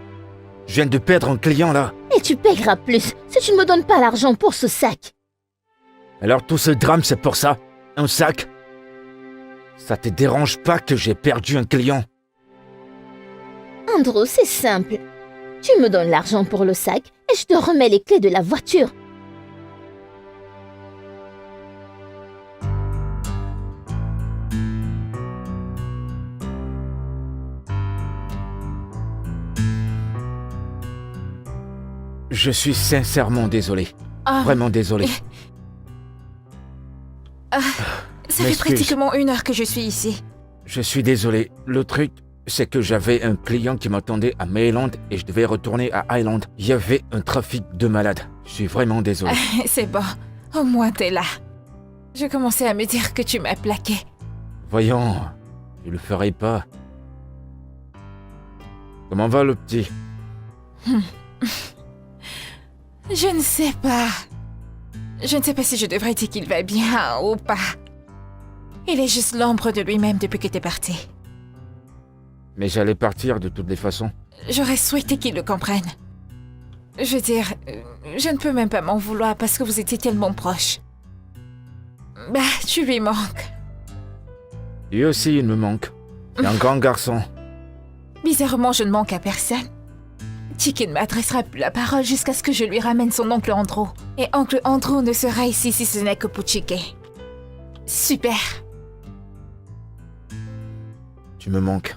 Je viens de perdre un client là. Et tu paieras plus si tu ne me donnes pas l'argent pour ce sac. Alors tout ce drame c'est pour ça? Un sac? Ça te dérange pas que j'ai perdu un client? Andrew, c'est simple. Tu me donnes l'argent pour le sac et je te remets les clés de la voiture. Je suis sincèrement désolé. Ah, Vraiment désolé. ça fait m'excuse. pratiquement 1 heure que je suis ici. Je suis désolé. Le truc, c'est que j'avais un client qui m'attendait à Mayland et je devais retourner à Highland. Il y avait un trafic de malades. Je suis vraiment désolé. C'est bon, au moins t'es là. Je commençais à me dire que tu m'as plaqué. Voyons, je le ferai pas. Comment va le petit? Je ne sais pas. Je ne sais pas si je devrais dire qu'il va bien ou pas. Il est juste l'ombre de lui-même depuis que t'es parti. Mais j'allais partir de toutes les façons. J'aurais souhaité qu'il le comprenne. Je veux dire, je ne peux même pas m'en vouloir parce que vous étiez tellement proches. Bah, tu lui manques. Lui aussi, il me manque. C'est un grand garçon. Bizarrement, je ne manque à personne. Tiki ne m'adressera plus la parole jusqu'à ce que je lui ramène son oncle Andrew. Et oncle Andrew ne sera ici si ce n'est que pour Tiki. Super. Tu me manques.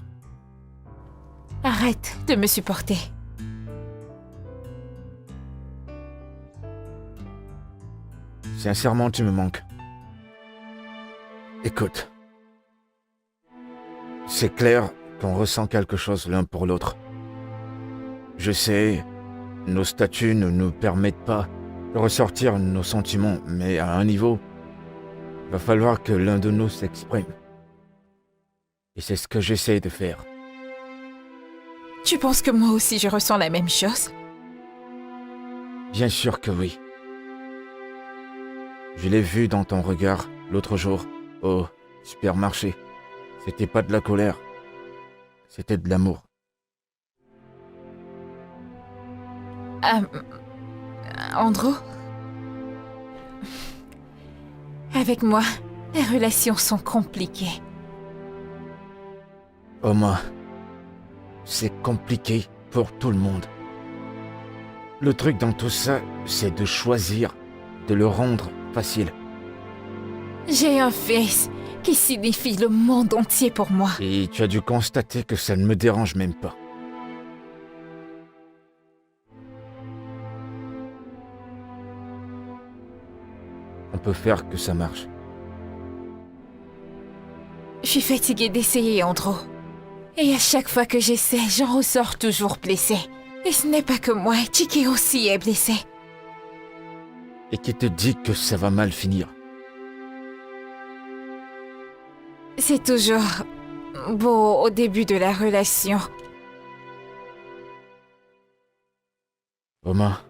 Arrête de me supporter. Sincèrement, tu me manques. Écoute. C'est clair qu'on ressent quelque chose l'un pour l'autre. Je sais, nos statuts ne nous permettent pas de ressortir nos sentiments, mais à un niveau, il va falloir que l'un de nous s'exprime. Et c'est ce que j'essaie de faire. Tu penses que moi aussi je ressens la même chose? Bien sûr que oui. Je l'ai vu dans ton regard l'autre jour au supermarché. C'était pas de la colère, c'était de l'amour. Andrew? Avec moi, les relations sont compliquées. Oma, c'est compliqué pour tout le monde. Le truc dans tout ça, c'est de choisir, de le rendre facile. J'ai un fils qui signifie le monde entier pour moi. Et tu as dû constater que ça ne me dérange même pas. On peut faire que ça marche. Je suis fatiguée d'essayer, Andrew. Et à chaque fois que j'essaie, j'en ressors toujours blessée. Et ce n'est pas que moi, Chiki aussi est blessé. Et qui te dit que ça va mal finir? C'est toujours beau au début de la relation. Oma,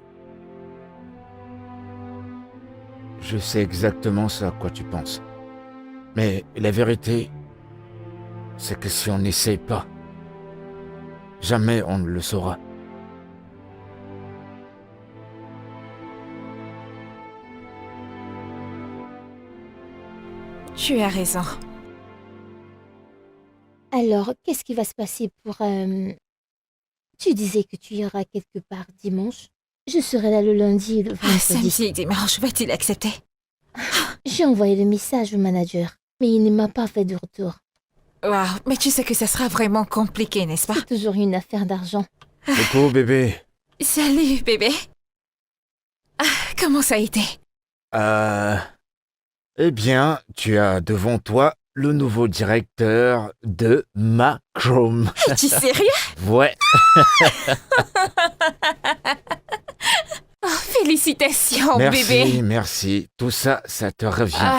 je sais exactement ce à quoi tu penses. Mais la vérité, c'est que si on n'essaie pas, jamais on ne le saura. Tu as raison. Alors, qu'est-ce qui va se passer pour... Tu disais que tu iras quelque part dimanche. Je serai là le lundi et le vendredi. Samedi et dimanche, va-t-il accepter? J'ai envoyé le message au manager, mais il ne m'a pas fait de retour. Wow, mais tu sais que ça sera vraiment compliqué, n'est-ce pas? C'est toujours une affaire d'argent. Coucou bébé. Salut, bébé. Comment ça a été? Eh bien, tu as devant toi le nouveau directeur de Macrom. Es-tu sérieux? Ouais. Oh, félicitations, Merci, bébé. merci. Tout ça, ça te revient.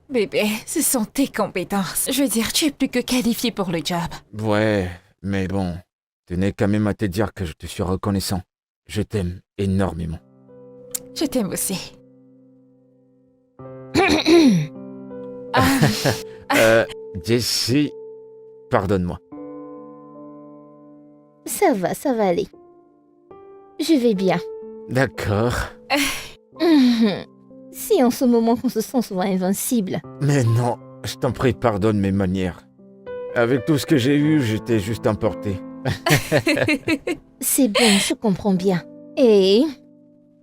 Bébé, ce sont tes compétences. Je veux dire, tu es plus que qualifié pour le job. Ouais, mais bon, tenais quand même à te dire que je te suis reconnaissant. Je t'aime énormément. Je t'aime aussi. Jessie, pardonne-moi. Ça va aller. Je vais bien. D'accord. Si en ce moment qu'on se sent souvent invincible. Mais non, je t'en prie, pardonne mes manières. Avec tout ce que j'ai eu, j'étais juste emporté. C'est bon, je comprends bien. Et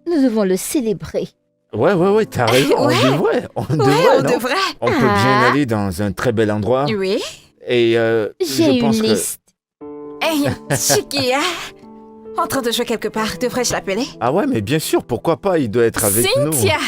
nous devons le célébrer. Ouais, t'as raison, Ouais. on Ouais, devrait, on non? devrait. On peut bien aller dans un très bel endroit. Oui. Et J'ai je pense une que... liste. Hey, Chiki, en train de jouer quelque part, devrais-je l'appeler? Ah ouais, mais bien sûr, pourquoi pas, il doit être avec nous. Cynthia!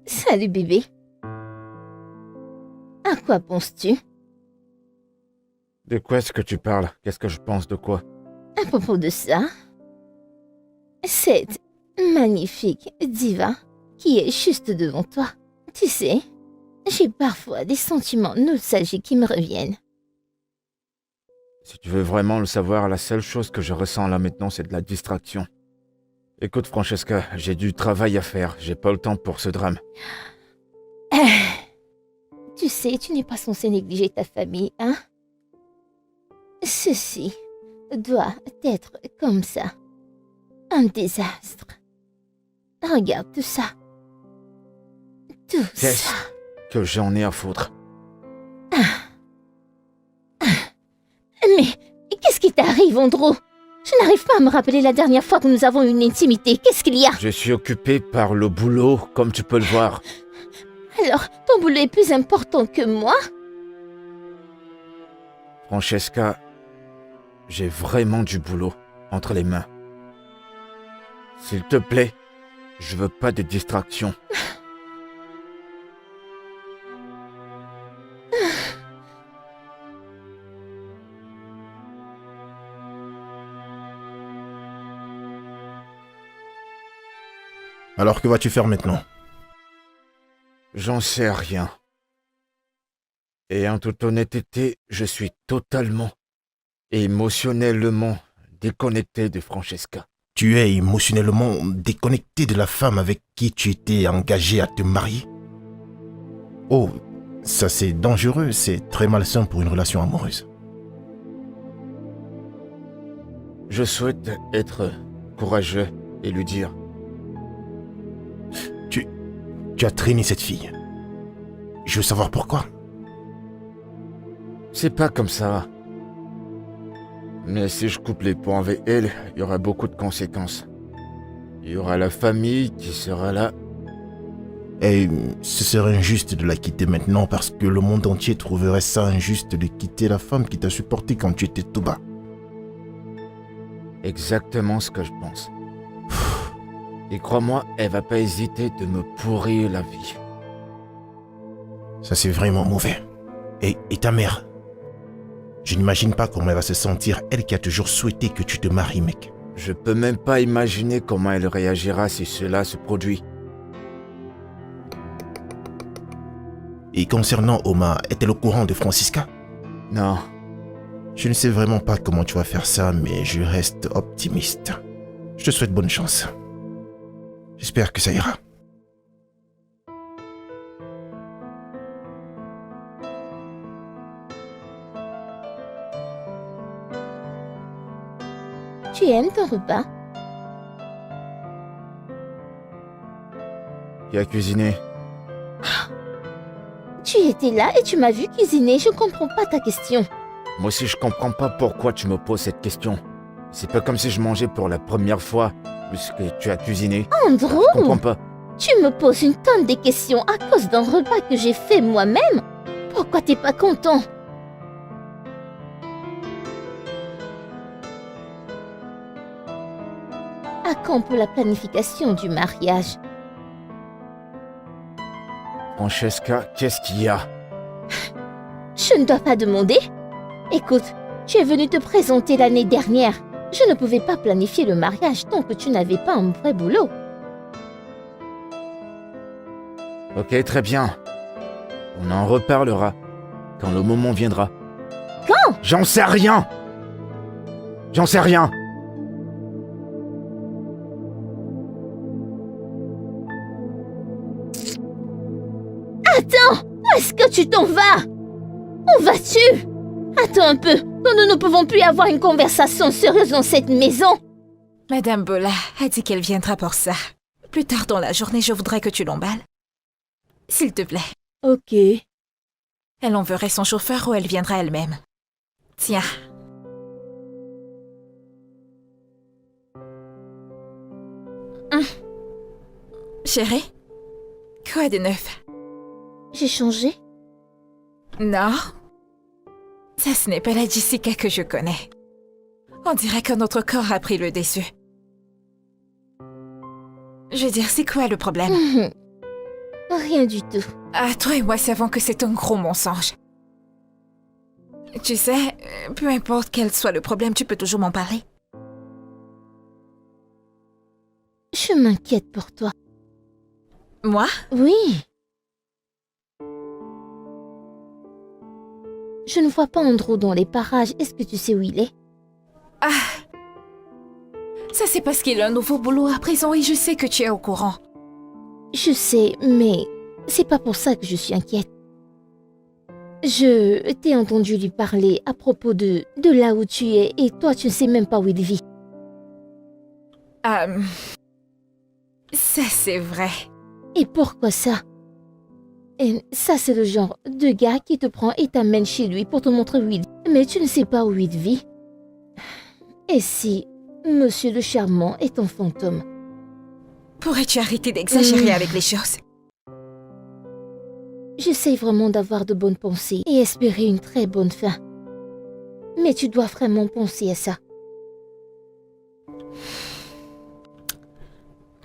Salut bébé. À quoi penses-tu? De quoi est-ce que tu parles? Qu'est-ce que je pense de quoi? À propos de ça, cette magnifique diva qui est juste devant toi. Tu sais, j'ai parfois des sentiments nostalgiques qui me reviennent. Si tu veux vraiment le savoir, la seule chose que je ressens là maintenant, c'est de la distraction. Écoute, Francesca, j'ai du travail à faire. J'ai pas le temps pour ce drame. Tu sais, tu n'es pas censé négliger ta famille, hein? Ceci doit être comme ça. Un désastre. Regarde tout ça. Tout Qu'est-ce ça. que j'en ai à foutre? Mais qu'est-ce qui t'arrive, Andrew? Je n'arrive pas à me rappeler la dernière fois que nous avons eu une intimité. Qu'est-ce qu'il y a? Je suis occupé par le boulot, comme tu peux le voir. Alors, ton boulot est plus important que moi? Francesca, j'ai vraiment du boulot entre les mains. S'il te plaît, je veux pas de distraction. Alors que vas-tu faire maintenant? J'en sais rien. Et en toute honnêteté, je suis totalement, émotionnellement déconnecté de Francesca. Tu es émotionnellement déconnecté de la femme avec qui tu étais engagé à te marier? Oh, Ça, c'est dangereux, c'est très malsain pour une relation amoureuse. Je souhaite être courageux et lui dire. Tu as traîné cette fille. Je veux savoir pourquoi. C'est pas comme ça. Mais si je coupe les ponts avec elle, il y aura beaucoup de conséquences. Il y aura la famille qui sera là. Et ce serait injuste de la quitter maintenant parce que le monde entier trouverait ça injuste de quitter la femme qui t'a supporté quand tu étais tout bas. Exactement ce que je pense. Et crois-moi, elle va pas hésiter de me pourrir la vie. Ça, c'est vraiment mauvais. Et ta mère? Je n'imagine pas comment elle va se sentir, elle qui a toujours souhaité que tu te maries, mec. Je peux même pas imaginer comment elle réagira si cela se produit. Et concernant Oma, est-elle au courant de Francisca? Non, Je ne sais vraiment pas comment tu vas faire ça, mais je reste optimiste. Je te souhaite bonne chance. J'espère que ça ira. Tu aimes ton repas? qui a cuisiné? Tu étais là et tu m'as vu cuisiner, je comprends pas ta question. Moi aussi, je comprends pas pourquoi tu me poses cette question. C'est pas comme si je mangeais pour la première fois, puisque tu as cuisiné. Andrew, Je comprends pas. tu me poses une tonne de questions à cause d'un repas que j'ai fait moi-même. Pourquoi t'es pas content? À quand pour la planification du mariage? Francesca, qu'est-ce qu'il y a? Je ne dois pas demander. Écoute, tu es venu te présenter l'année dernière. Je ne pouvais pas planifier le mariage tant que tu n'avais pas un vrai boulot. Ok, très bien. On en reparlera quand le moment viendra. Quand? J'en sais rien! J'en sais rien! Attends! Où est-ce que tu t'en vas? Où vas-tu? Attends un peu. Nous ne pouvons plus avoir une conversation sérieuse dans cette maison. Madame Bola a dit qu'elle viendra pour ça. Plus tard dans la journée, je voudrais que tu l'emballes. S'il te plaît. Ok. Elle enverrait son chauffeur ou elle viendra elle-même. Tiens. Chérie, quoi de neuf? J'ai changé? Non. Ça, ce n'est pas la Jessica que je connais. On dirait que notre corps a pris le dessus. Je veux dire, c'est quoi le problème? Rien du tout. Ah, toi et moi savons que c'est un gros mensonge. Tu sais, peu importe quel soit le problème, tu peux toujours m'en parler. Je m'inquiète pour toi. Moi? Oui. Je ne vois pas Andrew dans les parages. Est-ce que tu sais où il est? Ah! Ça, c'est parce qu'il a un nouveau boulot à présent et je sais que tu es au courant. Je sais, mais c'est pas pour ça que je suis inquiète. Je t'ai entendu lui parler à propos de là où tu es et toi, tu ne sais même pas où il vit. Ça, c'est vrai. Et pourquoi ça? Et ça, c'est le genre de gars qui te prend et t'amène chez lui pour te montrer où il vit. Mais tu ne sais pas où il vit. Et si Monsieur le Charmant est un fantôme? Pourrais-tu arrêter d'exagérer avec les choses? J'essaie vraiment d'avoir de bonnes pensées et espérer une très bonne fin. Mais tu dois vraiment penser à ça.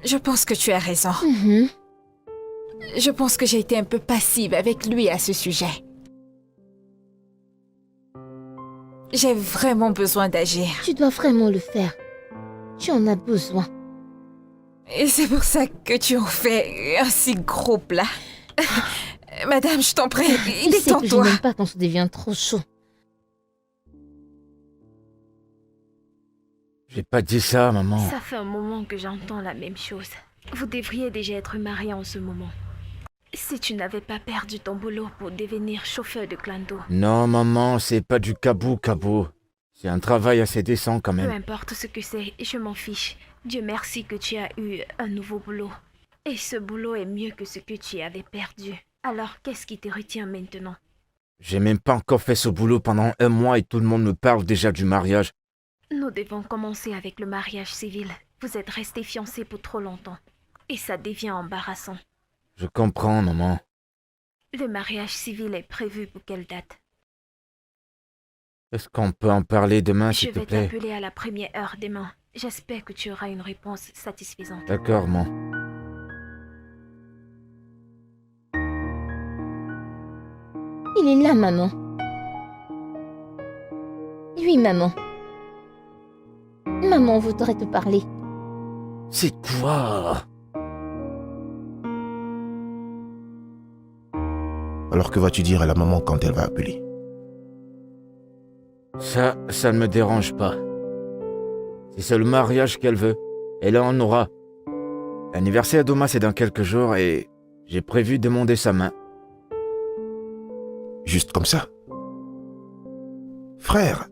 Je pense que tu as raison. Mhm. Je pense que j'ai été un peu passive avec lui à ce sujet. J'ai vraiment besoin d'agir. Tu dois vraiment le faire. Tu en as besoin. Et c'est pour ça que tu en fais un si gros plat. Madame, je t'en prie, Tu sais que je détends-toi. n'aime pas quand ça devient trop chaud. J'ai pas dit ça, maman. Ça fait un moment que j'entends la même chose. Vous devriez déjà être mariés en ce moment. si tu n'avais pas perdu ton boulot pour devenir chauffeur de clando. Non, maman, c'est pas du cabou. C'est un travail assez décent quand Peu même. importe ce que c'est, je m'en fiche. Dieu merci que tu as eu un nouveau boulot. Et ce boulot est mieux que ce que tu avais perdu. Alors, qu'est-ce qui te retient maintenant? J'ai même pas encore fait ce boulot pendant 1 mois et tout le monde me parle déjà du mariage. Nous devons commencer avec le mariage civil. Vous êtes restés fiancés pour trop longtemps. Et ça devient embarrassant. Je comprends, maman. Le mariage civil est prévu pour quelle date? Est-ce qu'on peut en parler demain, Je s'il te vais plaît? t'appeler à la première heure demain. J'espère que tu auras une réponse satisfaisante. D'accord, maman. Il est là, maman. Oui, maman. Maman voudrait te parler. C'est quoi? Alors que vas-tu dire à la maman quand elle va appeler? Ça ne me dérange pas. Si c'est le mariage qu'elle veut, elle en aura. L'anniversaire d'Oma, c'est dans quelques jours et j'ai prévu demander sa main. Juste comme ça? Frère,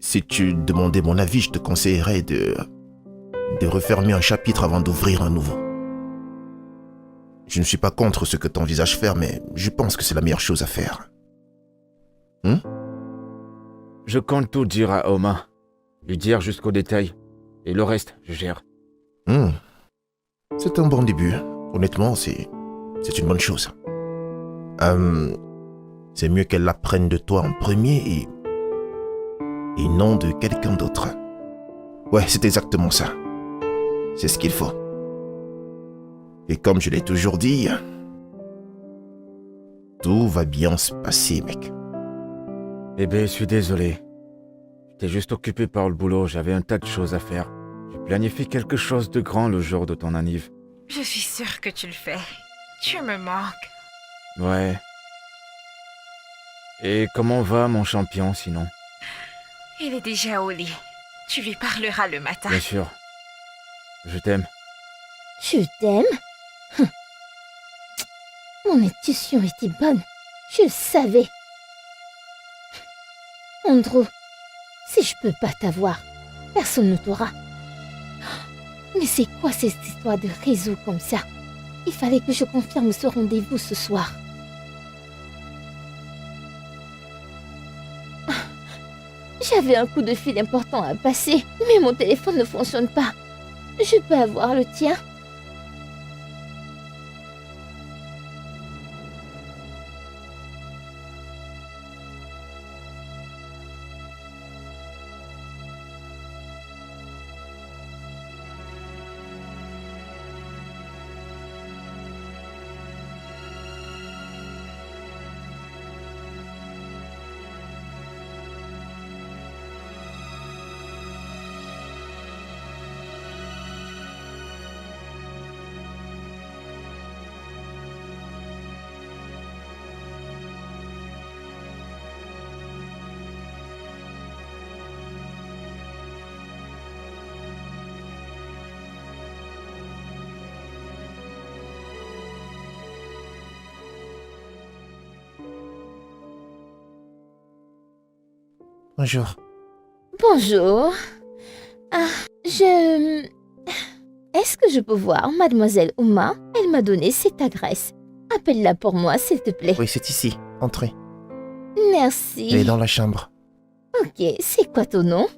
si tu demandais mon avis, je te conseillerais de refermer un chapitre avant d'ouvrir un nouveau. Je ne suis pas contre ce que tu envisages faire, mais je pense que c'est la meilleure chose à faire. Je compte tout dire à Oma. Lui dire jusqu'au détail. Et le reste, je gère. C'est un bon début. Honnêtement, c'est une bonne chose. C'est mieux qu'elle l'apprenne de toi en premier et non de quelqu'un d'autre. Ouais, c'est exactement ça. C'est ce qu'il faut. Et comme je l'ai toujours dit, tout va bien se passer, mec. Bébé, je suis désolé. J'étais juste occupé par le boulot, j'avais un tas de choses à faire. J'ai planifié quelque chose de grand le jour de ton anniv. Je suis sûre que tu le fais. Tu me manques. Ouais. Et comment va mon champion sinon? Il est déjà au lit. Tu lui parleras le matin. Bien sûr. Je t'aime. Je t'aime. Mon intuition était bonne. Je le savais. Andrew, si je peux pas t'avoir, personne ne t'aura. Mais c'est quoi cette histoire de réseau comme ça? Il fallait que je confirme ce rendez-vous ce soir. J'avais un coup de fil important à passer, mais mon téléphone ne fonctionne pas. Je peux avoir le tien? Bonjour. Bonjour. Est-ce que je peux voir Mademoiselle Oma? Elle m'a donné cette adresse. Appelle-la pour moi, s'il te plaît. Oui, c'est ici. Entrez. Merci. Elle est dans la chambre. Ok, c'est quoi ton nom?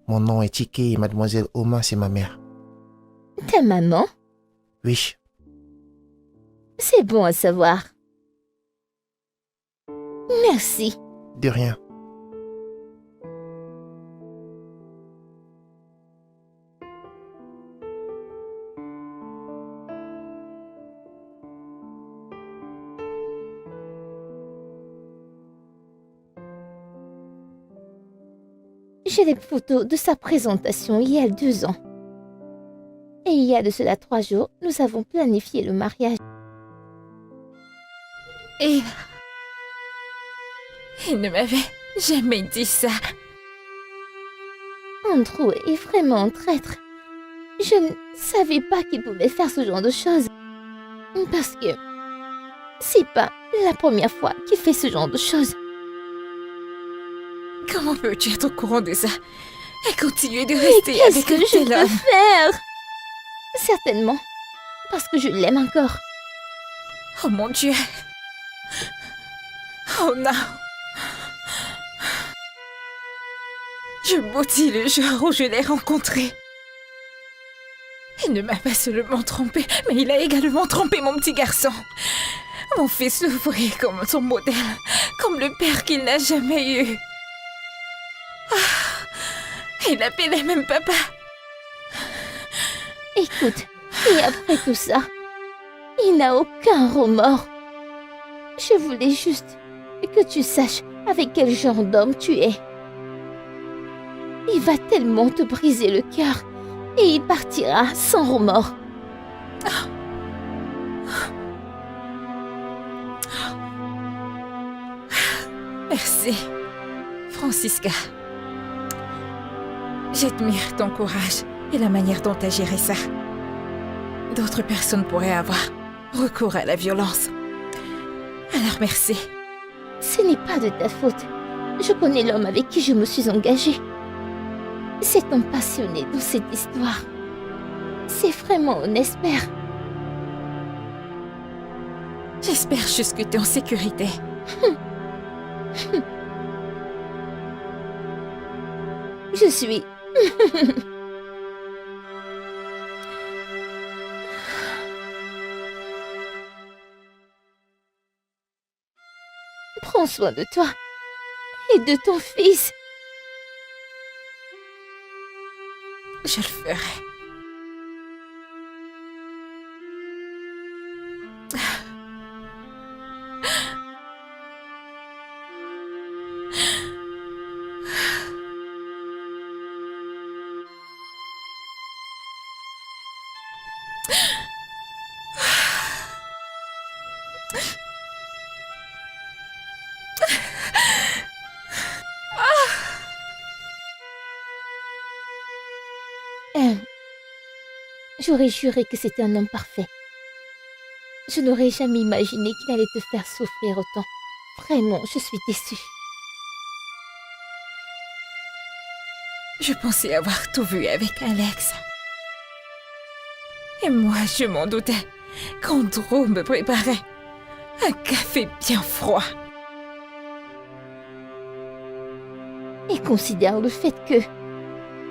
Mon nom est Tike et Mademoiselle Oma, c'est ma mère. Ta maman? Oui. C'est bon à savoir. Merci. De rien. J'ai des photos de sa présentation il y a 2 ans. Et il y a de cela 3 jours, nous avons planifié le mariage. Il ne m'avait jamais dit ça. Andrew est vraiment un traître. Je ne savais pas qu'il pouvait faire ce genre de choses. Parce que c'est pas la première fois qu'il fait ce genre de choses. Comment peux-tu être au courant de ça et continuer de Mais rester qu'est-ce avec que un je tel peux homme? faire? Certainement. Parce que je l'aime encore. Oh mon Dieu. Oh non. Je maudis le jour où je l'ai rencontré. Il ne m'a pas seulement trompé, mais il a également trompé mon petit garçon. Mon fils le voyait comme son modèle, comme le père qu'il n'a jamais eu. Ah, il l'appelait même papa. Écoute, et après tout ça, il n'a aucun remords. Je voulais juste que tu saches avec quel genre d'homme tu es. Il va tellement te briser le cœur et il partira sans remords. Merci, Francisca. J'admire ton courage et la manière dont tu as géré ça. D'autres personnes pourraient avoir recours à la violence. Alors merci. Ce n'est pas de ta faute. Je connais l'homme avec qui je me suis engagée. C'est un passionné dans cette histoire. C'est vraiment un espère. J'espère juste que tu es en sécurité. Je suis... Prends soin de toi et de ton fils. Je le ferai. J'aurais juré que c'était un homme parfait. Je n'aurais jamais imaginé qu'il allait te faire souffrir autant. Vraiment, je suis déçue. Je pensais avoir tout vu avec Alex. Et moi, je m'en doutais quand Drew me préparait un café bien froid. Et considère le fait que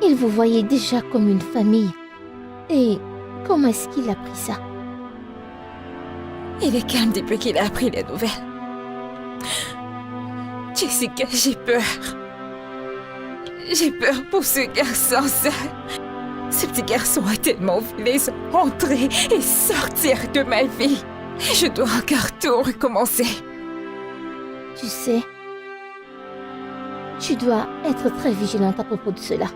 il vous voyait déjà comme une famille. Et comment est-ce qu'il a pris ça? Il est calme depuis qu'il a appris la nouvelle. Jessica, j'ai peur. J'ai peur pour ce garçon, ça. Ce petit garçon a tellement voulu entrer et sortir de ma vie. Et je dois encore tout recommencer. Tu sais, tu dois être très vigilante à propos de cela.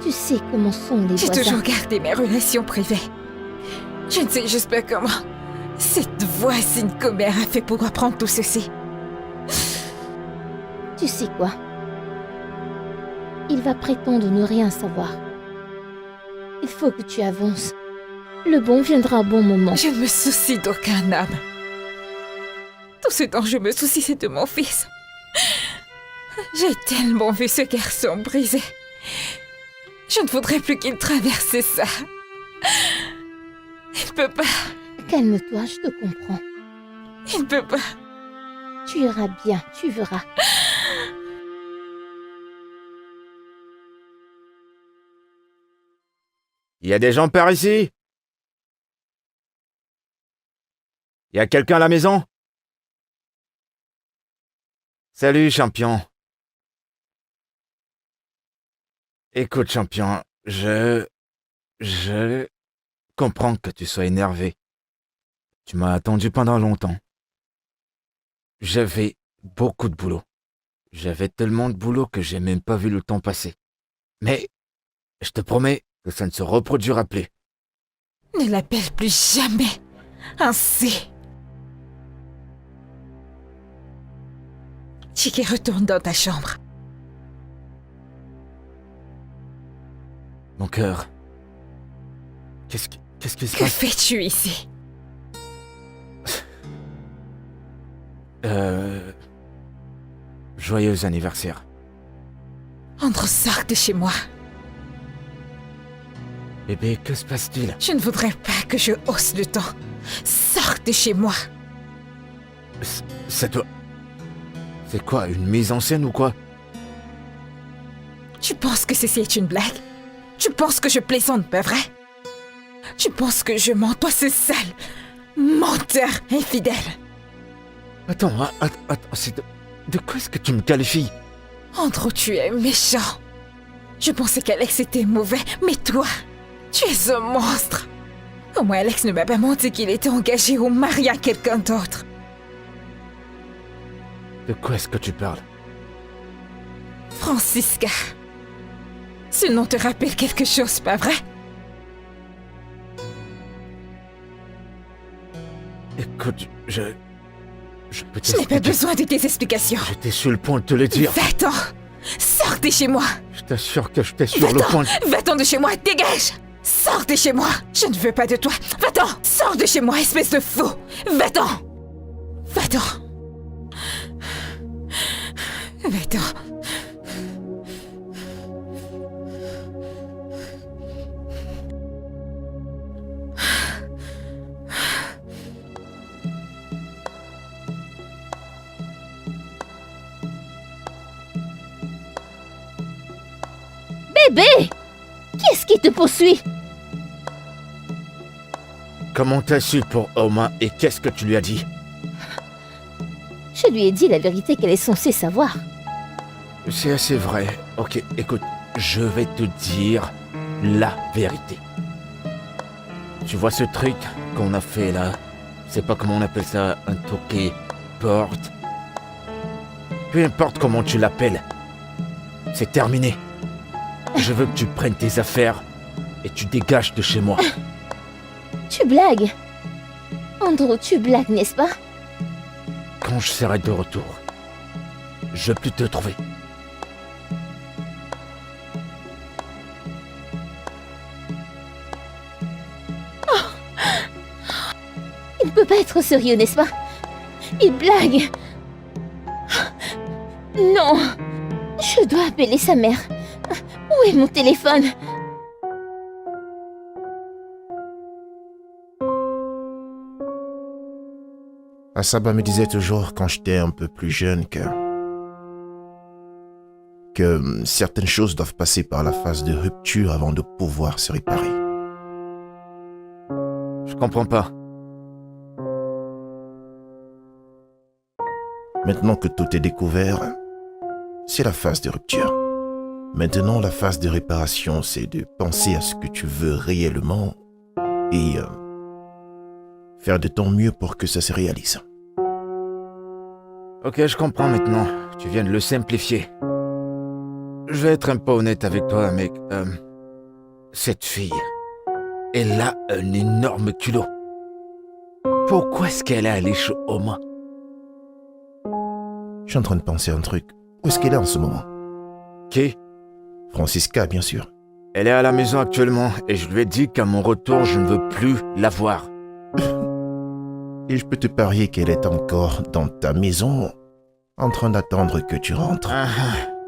Tu sais comment sont les J'ai voisins. toujours gardé mes relations privées. Je ne sais juste pas comment cette voisine commère a fait pour apprendre tout ceci. Tu sais quoi? Il va prétendre ne rien savoir. Il faut que tu avances. Le bon viendra au bon moment. Je ne me soucie d'aucun homme. Tout ce dont je me soucie, c'est de mon fils. J'ai tellement vu ce garçon brisé. Je ne voudrais plus qu'il traverse ça. Il ne peut pas. Calme-toi, je te comprends. Il ne peut pas. Tu iras bien, tu verras. Il y a des gens par ici? Il y a quelqu'un à la maison? Salut, champion. Écoute, champion, je comprends que tu sois énervé. Tu m'as attendu pendant longtemps. J'avais beaucoup de boulot. J'avais tellement de boulot que j'ai même pas vu le temps passer. Mais je te promets que ça ne se reproduira plus. Ne l'appelle plus jamais ainsi. Chiki, retourne dans ta chambre. Mon cœur. Qu'est-ce qui se Que passe? fais-tu ici? Joyeux anniversaire. Andrew, sors de chez moi. Bébé, que se passe-t-il? Je ne voudrais pas que je hausse le ton. Sors de chez moi. Ça doit... C'est quoi, une mise en scène ou quoi? Tu penses que ceci est une blague? Tu penses que je plaisante, pas vrai? Tu penses que je mens, toi, ce sale menteur infidèle? Attends, c'est de quoi est-ce que tu me qualifies? Andrew, tu es méchant. Je pensais qu'Alex était mauvais, mais toi, tu es un monstre. Au moins, Alex ne m'a pas menti qu'il était engagé ou marié à quelqu'un d'autre. De quoi est-ce que tu parles? Francisca. Ce nom te rappelle quelque chose, pas vrai? Écoute, je peux Je n'ai pas t'expliquer. besoin de tes explications. J'étais sur le point de te le dire. Va-t'en. Sors de chez moi. Je t'assure que j'étais sur le Va-t'en. point de... Va-t'en de chez moi, dégage. Sors de chez moi. Je ne veux pas de toi. Va-t'en. Sors de chez moi, espèce de fou. Va-t'en. Va-t'en. Va-t'en. Bébé! Qui est-ce qui te poursuit? Comment t'as su pour Oma et qu'est-ce que tu lui as dit? Je lui ai dit la vérité qu'elle est censée savoir. C'est assez vrai. Ok, écoute, je vais te dire la vérité. Tu vois ce truc qu'on a fait là? Je sais pas comment on appelle ça, un toqué, porte. Peu importe comment tu l'appelles. C'est terminé. Je veux que tu prennes tes affaires et tu dégages de chez moi. Tu blagues? Andrew, tu blagues, n'est-ce pas? Quand je serai de retour, je peux te trouver. Il ne peut pas être sérieux, n'est-ce pas? Il blague. Non. Je dois appeler sa mère. Où est mon téléphone? Asaba me disait toujours quand j'étais un peu plus jeune que certaines choses doivent passer par la phase de rupture avant de pouvoir se réparer. Je comprends pas. Maintenant que tout est découvert, c'est la phase de rupture. Maintenant, la phase de réparation, c'est de penser à ce que tu veux réellement et faire de ton mieux pour que ça se réalise. Ok, je comprends maintenant. Tu viens de le simplifier. Je vais être un peu honnête avec toi, mec. Cette fille, elle a un énorme culot. Pourquoi est-ce qu'elle est allée chez Oma? Je suis en train de penser à un truc. Où est-ce qu'elle est en ce moment? Qui? Francisca, bien sûr. Elle est à la maison actuellement et je lui ai dit qu'à mon retour, je ne veux plus la voir. Et je peux te parier qu'elle est encore dans ta maison, en train d'attendre que tu rentres.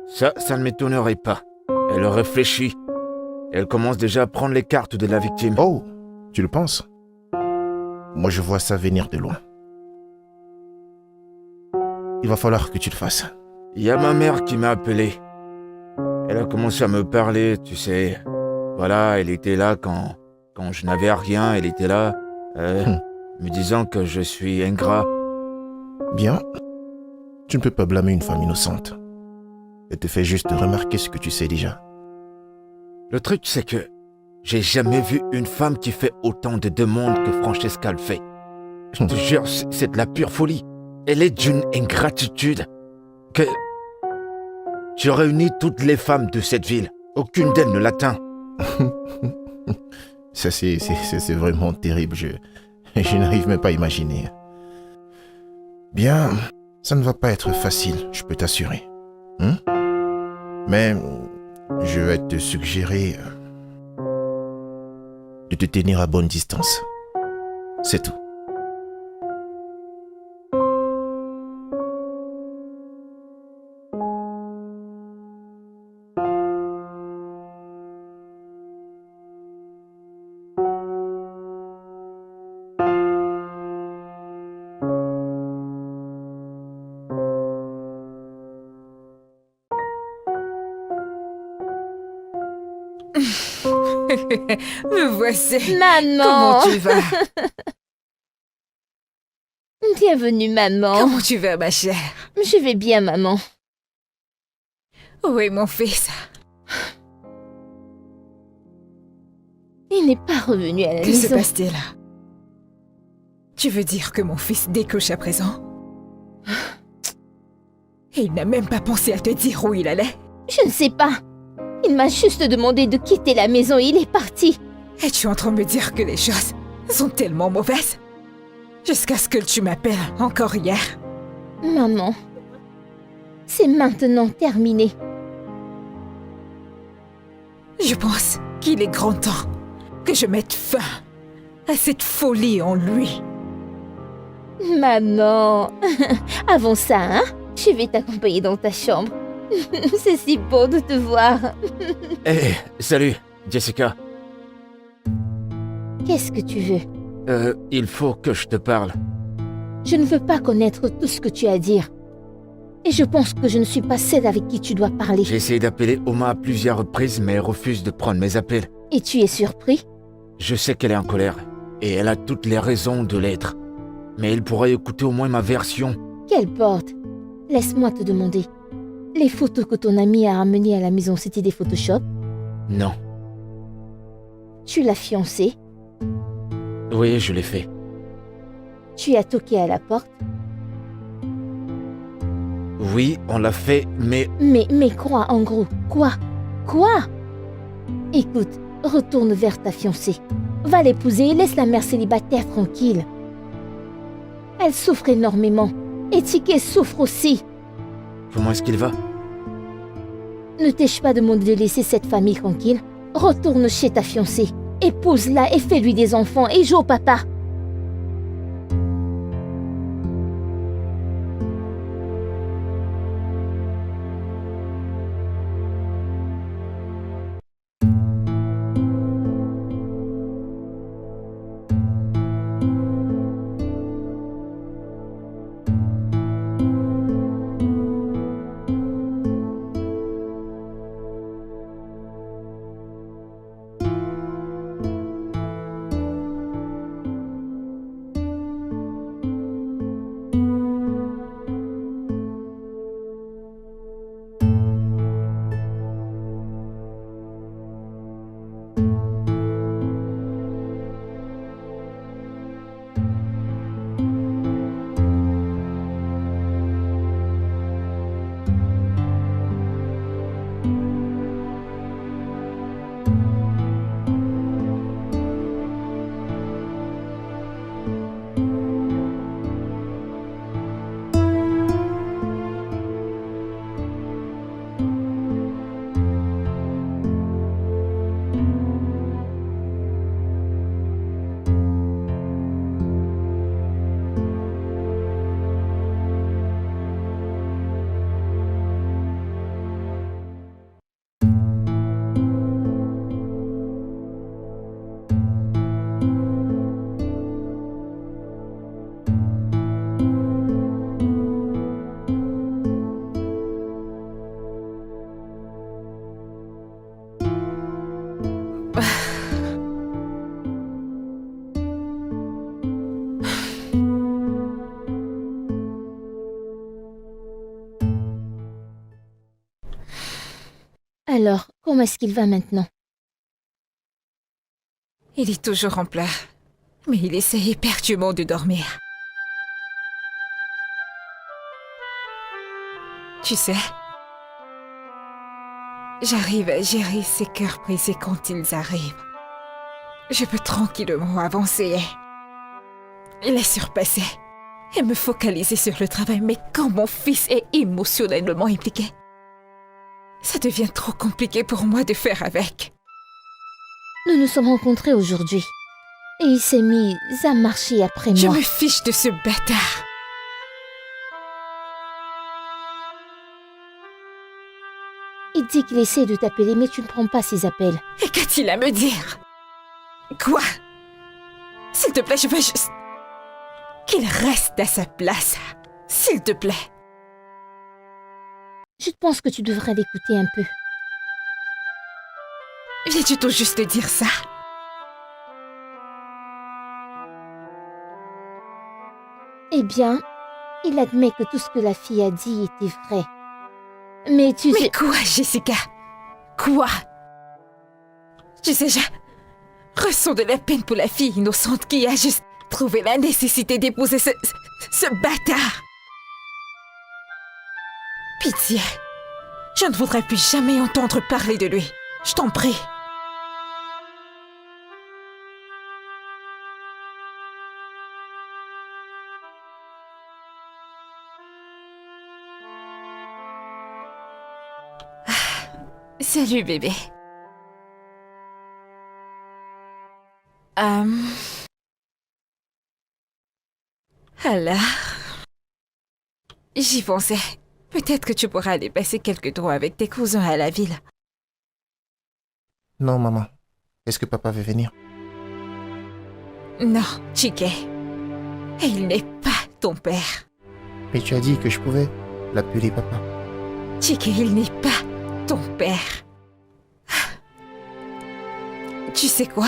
Ça ne m'étonnerait pas. Elle réfléchit. Elle commence déjà à prendre les cartes de la victime. Oh, tu le penses? Moi, je vois ça venir de loin. Il va falloir que tu le fasses. Il y a ma mère qui m'a appelé. Elle a commencé à me parler, tu sais. Voilà, elle était là quand je n'avais rien. Elle était là, me disant que je suis ingrat. Bien. Tu ne peux pas blâmer une femme innocente. Elle te fait juste remarquer ce que tu sais déjà. Le truc, c'est que j'ai jamais vu une femme qui fait autant de demandes que Francesca le fait. Je te jure, c'est de la pure folie. Elle est d'une ingratitude que... Tu réunis toutes les femmes de cette ville. Aucune d'elles ne l'atteint. Ça, c'est vraiment terrible. Je n'arrive même pas à imaginer. Bien, ça ne va pas être facile, je peux t'assurer. Mais je vais te suggérer de te tenir à bonne distance. C'est tout. Me voici. Maman! Comment tu vas? Bienvenue, maman. Comment tu vas, ma chère? Je vais bien, maman. Où est mon fils? Il n'est pas revenu à la Que se maison. passe-t-il? Tu veux dire que mon fils découche à présent? Et il n'a même pas pensé à te dire où il allait? Je ne sais pas. Il m'a juste demandé de quitter la maison et il est parti. Es-tu en train de me dire que les choses sont tellement mauvaises? Jusqu'à ce que tu m'appelles encore hier. Maman, c'est maintenant terminé. Je pense qu'il est grand temps que je mette fin à cette folie en lui. Maman, avant ça, hein, je vais t'accompagner dans ta chambre. C'est si beau de te voir. Hé, salut, Jessica. Qu'est-ce que tu veux? Il faut que je te parle. Je ne veux pas connaître tout ce que tu as à dire. Et je pense que je ne suis pas celle avec qui tu dois parler. J'ai essayé d'appeler Oma à plusieurs reprises, mais elle refuse de prendre mes appels. Et tu es surpris? Je sais qu'elle est en colère, et elle a toutes les raisons de l'être. Mais elle pourrait écouter au moins ma version. Qu'importe. Laisse-moi te demander. Les photos que ton ami a ramenées à la maison, c'était des Photoshop? Non. Tu l'as fiancé? Oui, je l'ai fait. Tu as toqué à la porte? Oui, on l'a fait, mais... Mais quoi, en gros? Quoi? Écoute, retourne vers ta fiancée. Va l'épouser et laisse la mère célibataire tranquille. Elle souffre énormément. Et Tiké souffre aussi. Comment est-ce qu'il va? Ne t'ai-je pas demandé de laisser cette famille tranquille? Retourne chez ta fiancée. Épouse-la et fais-lui des enfants et joue au papa. Alors, comment est-ce qu'il va maintenant? Il est toujours en pleurs, mais il essaie éperdument de dormir. Tu sais, j'arrive à gérer ces cœurs brisés quand ils arrivent. Je peux tranquillement avancer et les surpasser et me focaliser sur le travail, mais quand mon fils est émotionnellement impliqué, ça devient trop compliqué pour moi de faire avec. Nous nous sommes rencontrés aujourd'hui. Et il s'est mis à marcher après Je moi. me fiche de ce bâtard. Il dit qu'il essaie de t'appeler, mais tu ne prends pas ses appels. Et qu'a-t-il à me dire? Quoi? S'il te plaît, je veux juste qu'il reste à sa place. S'il te plaît. Je pense que tu devrais l'écouter un peu. Viens-tu tout juste dire ça? Eh bien, il admet que tout ce que la fille a dit était vrai. Mais tu Mais sais... quoi, Jessica? Quoi? Tu sais, je ressens de la peine pour la fille innocente qui a juste trouvé la nécessité d'épouser ce bâtard. Pitié. Je ne voudrais plus jamais entendre parler de lui. Je t'en prie. Salut bébé. Alors, j'y pensais. Peut-être que tu pourras aller passer quelques temps avec tes cousins à la ville. Non, maman. Est-ce que papa veut venir? Non, Chike. Et il n'est pas ton père. Mais tu as dit que je pouvais l'appeler papa. Chike, il n'est pas ton père. Tu sais quoi?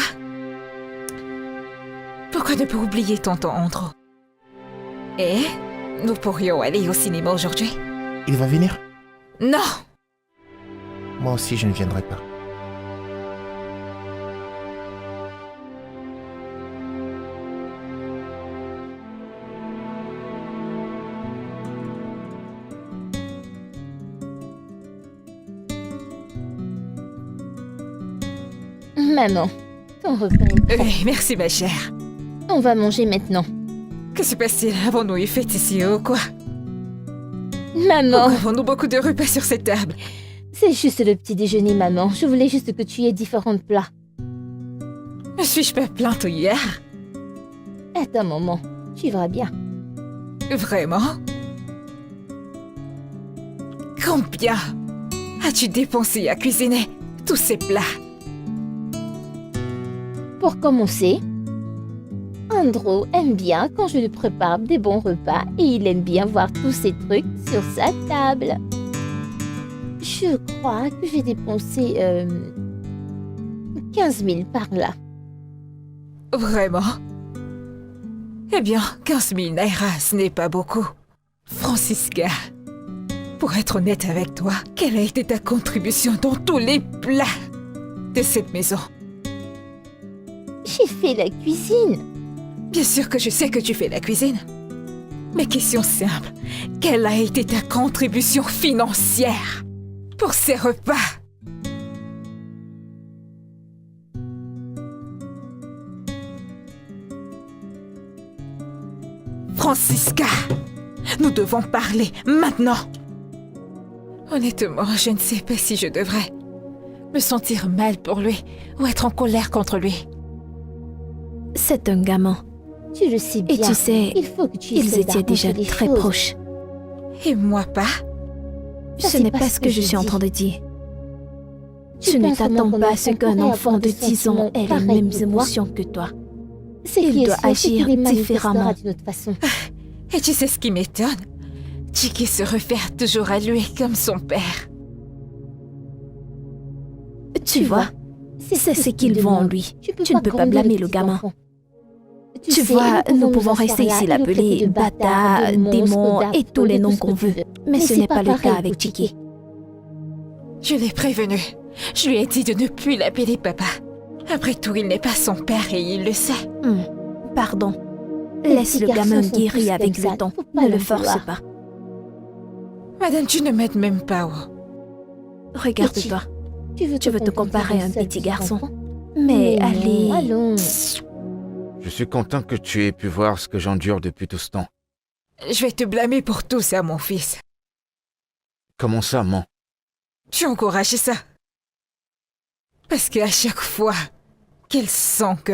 Pourquoi ne pas oublier tonton Andrew? Et nous pourrions aller au cinéma aujourd'hui? Il va venir? Non! Moi aussi, je ne viendrai pas. Maman, ton repas est prêt. Merci ma chère. On va manger maintenant. Que se passe-t-il? Avons-nous une fête ici ou quoi? Maman, Avons-nous beaucoup de repas sur cette table? c'est juste le petit déjeuner, maman. Je voulais juste que tu aies différents plats. Ne suis-je pas plainte hier? Attends, maman, tu verras bien. Vraiment? Combien as-tu dépensé à cuisiner tous ces plats? Pour commencer, Andrew aime bien quand je lui prépare des bons repas et il aime bien voir tous ces trucs sur sa table. Je crois que j'ai dépensé 15 000 par là. Vraiment? Eh bien, 15 000 naira, ce n'est pas beaucoup. Francisca, pour être honnête avec toi, quelle a été ta contribution dans tous les plats de cette maison? J'ai fait la cuisine. Bien sûr que je sais que tu fais la cuisine. Mais question simple, quelle a été ta contribution financière pour ces repas? Francisca, nous devons parler maintenant. Honnêtement, je ne sais pas si je devrais me sentir mal pour lui ou être en colère contre lui. C'est un gamin. Tu le sais bien. Et tu sais, il faut que tu ils essaies étaient déjà d'arranger les très choses. proches. Et moi pas? Ça, Ce c'est n'est pas ce que je suis en dis. train de dire. Tu Tu ne penses t'attends vraiment pas à qu'on ce qu'un pourrait enfant avoir de des 10 ans sentiments ait les pareils mêmes que toi? émotions que toi. C'est Il qui est doit sûr, c'est agir qu'il les manifestera différemment. d'une autre façon. Et tu sais ce qui m'étonne? Chiki se réfère toujours à lui comme son père. Tu vois, c'est ce qu'ils voient en lui. Tu ne peux pas blâmer le gamin. Tu vois, nous pouvons rester ici l'appeler bâtard, démon et tous les noms qu'on veut. Mais ce n'est pas le cas avec Chiki. Je l'ai prévenu. Je lui ai dit de ne plus l'appeler papa. Après tout, il n'est pas son père et il le sait. Pardon. Les Laisse petits le gamin garçons sont guérir tous avec comme ça, le temps. faut pas Ne le le force vouloir. pas. Madame, tu ne m'aides même pas. Regarde-toi. Tu veux te comparer à un seul petit garçon. enfant? Mais non, allez. allons. Je suis content que tu aies pu voir ce que j'endure depuis tout ce temps. Je vais te blâmer pour tout ça, mon fils. Comment ça, man? Tu encourages ça. Parce qu'à chaque fois qu'elle sent que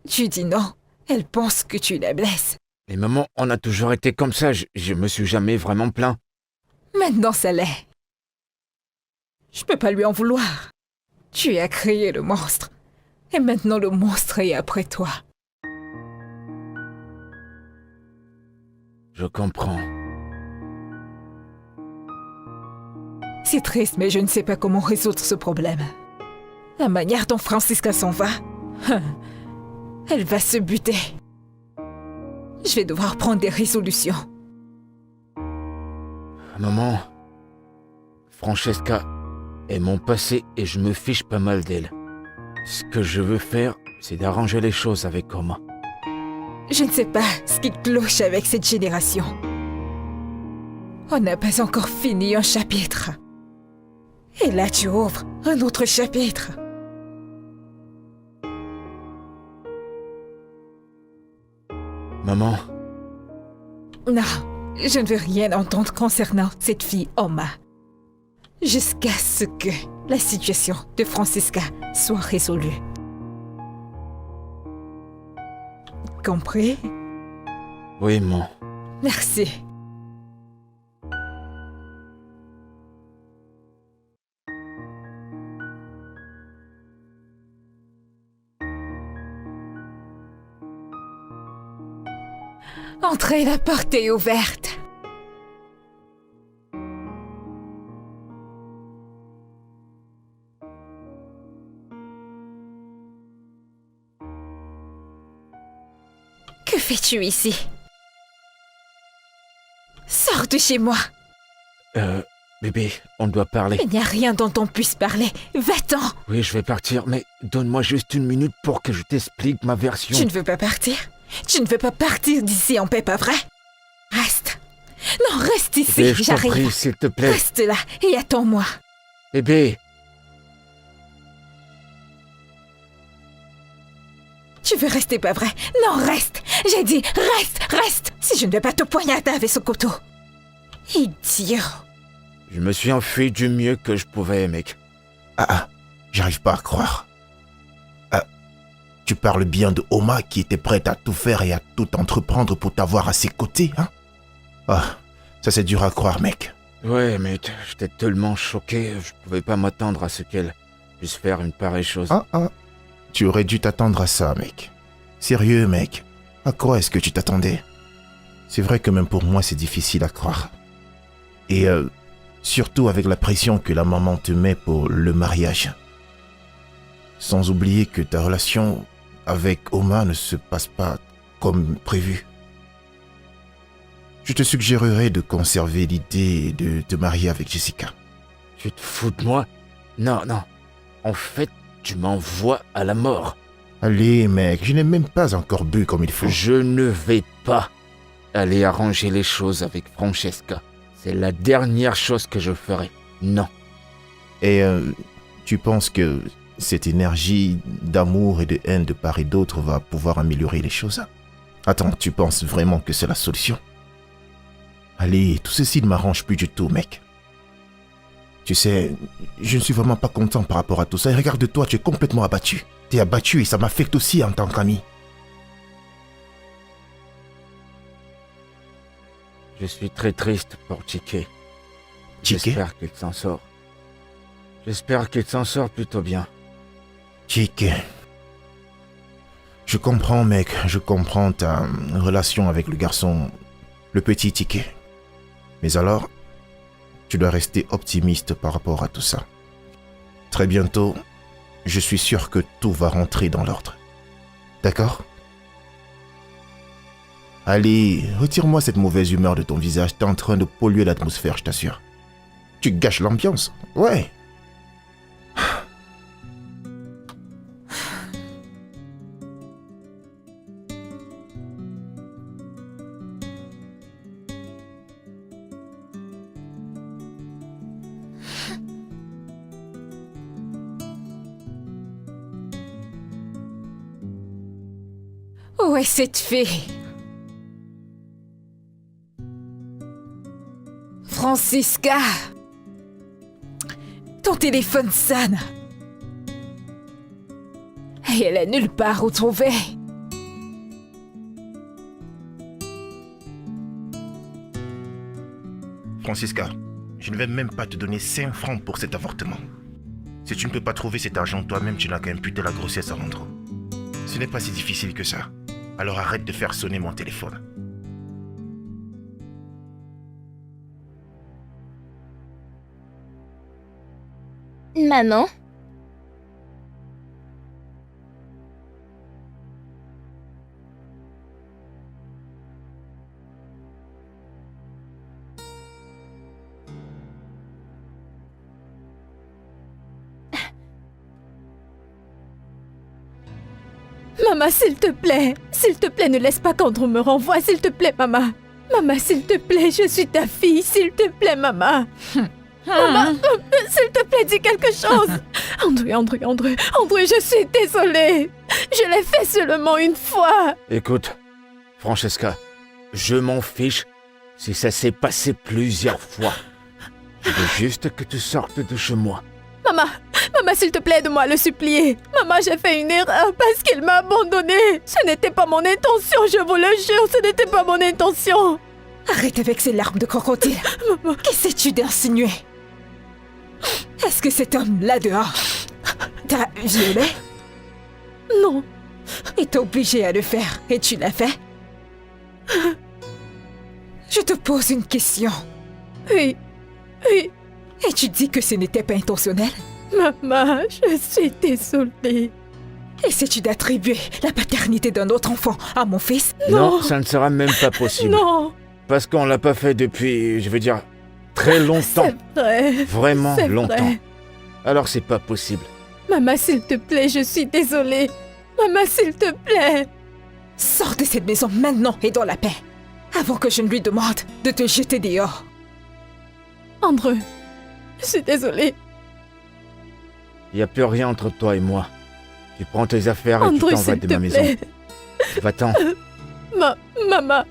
tu dis non, elle pense que tu la blesses. Mais maman, on a toujours été comme ça, je me suis jamais vraiment plaint. Maintenant, ça l'est. Je peux pas lui en vouloir. Tu as créé le monstre. Et maintenant, le monstre est après toi. Je comprends. C'est triste, mais je ne sais pas comment résoudre ce problème. La manière dont Francisca s'en va, elle va se buter. Je vais devoir prendre des résolutions. Maman, Francesca est mon passé et je me fiche pas mal d'elle. Ce que je veux faire, c'est d'arranger les choses avec Oma. Je ne sais pas ce qui cloche avec cette génération. On n'a pas encore fini un chapitre. Et là, tu ouvres un autre chapitre. Maman, Non, je ne veux rien entendre concernant cette fille Oma. Jusqu'à ce que la situation de Francisca soit résolue. Compris? oui, maman. Merci. Entrez, la porte est ouverte. Que fais-tu ici? Sors de chez moi. Bébé, on doit parler. Il n'y a rien dont on puisse parler. Va-t'en. Oui, je vais partir, mais donne-moi juste une minute pour que je t'explique ma version. Tu ne veux pas partir? Tu ne veux pas partir d'ici en paix, pas vrai? Reste. Non, reste ici, Bébé, je t'en prie, j'arrive. s'il te plaît. Reste là et attends-moi. Bébé, Tu veux rester, pas vrai? Non, reste. J'ai dit, reste. Si je ne vais pas te poignarder avec ce couteau. Idiot. je me suis enfui du mieux que je pouvais, mec. J'arrive pas à croire. Tu parles bien de Oma qui était prête à tout faire et à tout entreprendre pour t'avoir à ses côtés, hein? Ça c'est dur à croire, mec. Ouais, mec, j'étais tellement choqué, je pouvais pas m'attendre à ce qu'elle puisse faire une pareille chose. Tu aurais dû t'attendre à ça, mec. Sérieux, mec. À quoi est-ce que tu t'attendais? C'est vrai que même pour moi, c'est difficile à croire. Et surtout avec la pression que la maman te met pour le mariage. Sans oublier que ta relation avec Oma ne se passe pas comme prévu. Je te suggérerais de conserver l'idée de te marier avec Jessica. Tu te fous de moi? Non. En fait, tu m'envoies à la mort. Allez, mec, je n'ai même pas encore bu comme il faut. Je ne vais pas aller arranger les choses avec Francesca. C'est la dernière chose que je ferai. Non. Et tu penses que cette énergie d'amour et de haine de part et d'autre va pouvoir améliorer les choses? Attends, tu penses vraiment que c'est la solution? Allez, tout ceci ne m'arrange plus du tout, mec. Tu sais, je ne suis vraiment pas content par rapport à tout ça. Et regarde-toi, tu es complètement abattu. Tu es abattu et ça m'affecte aussi en tant qu'ami. Je suis très triste pour Chike. Chike? J'espère qu'il s'en sort. J'espère qu'il s'en sort plutôt bien. Chike. Je comprends, mec. Je comprends ta relation avec le garçon, le petit Chike. Mais alors, tu dois rester optimiste par rapport à tout ça. Très bientôt, je suis sûr que tout va rentrer dans l'ordre. D'accord? Allez, retire-moi cette mauvaise humeur de ton visage. T'es en train de polluer l'atmosphère, je t'assure. Tu gâches l'ambiance. Ouais. Où est cette fille? Francisca! Ton téléphone sonne. Et elle est nulle part où trouver. Francisca, je ne vais même pas te donner 5 francs pour cet avortement. Si tu ne peux pas trouver cet argent toi-même, tu n'as qu'à imputer la grossesse à Andrew. Ce n'est pas si difficile que ça. Alors arrête de faire sonner mon téléphone. Maman, Maman, s'il te plaît, ne laisse pas qu'Andrew me renvoie, s'il te plaît, maman. Maman, s'il te plaît, je suis ta fille, s'il te plaît, maman. Maman, s'il te plaît, dis quelque chose. Andrew, je suis désolée. Je l'ai fait seulement une fois. Écoute, Francesca, je m'en fiche si ça s'est passé plusieurs fois. Je veux juste que tu sortes de chez moi. Maman, s'il te plaît, aide-moi à le supplier. Maman, j'ai fait une erreur parce qu'il m'a abandonnée. Ce n'était pas mon intention, je vous le jure, ce n'était pas mon intention. Arrête avec ces larmes de crocodile. Maman. Qu'essaies-tu d'insinuer? Est-ce que cet homme-là dehors t'a violé? Non. Il t'a obligé à le faire et tu l'as fait? Je te pose une question. Oui. Et tu dis que ce n'était pas intentionnel? Maman, je suis désolée. Essaies-tu d'attribuer la paternité d'un autre enfant à mon fils? Non, ça ne sera même pas possible. Non, Parce qu'on l'a pas fait depuis, je veux dire, très longtemps. c'est vrai. Vraiment C'est longtemps. vrai. Alors c'est pas possible. Maman, s'il te plaît, je suis désolée. Maman, s'il te plaît. Sors de cette maison maintenant et dans la paix, avant que je ne lui demande de te jeter dehors. Andrew, je suis désolée. Il n'y a plus rien entre toi et moi. Tu prends tes affaires et tu Andrew, t'en vas s'il de te ma maison. plaît. Va-t'en, Maman.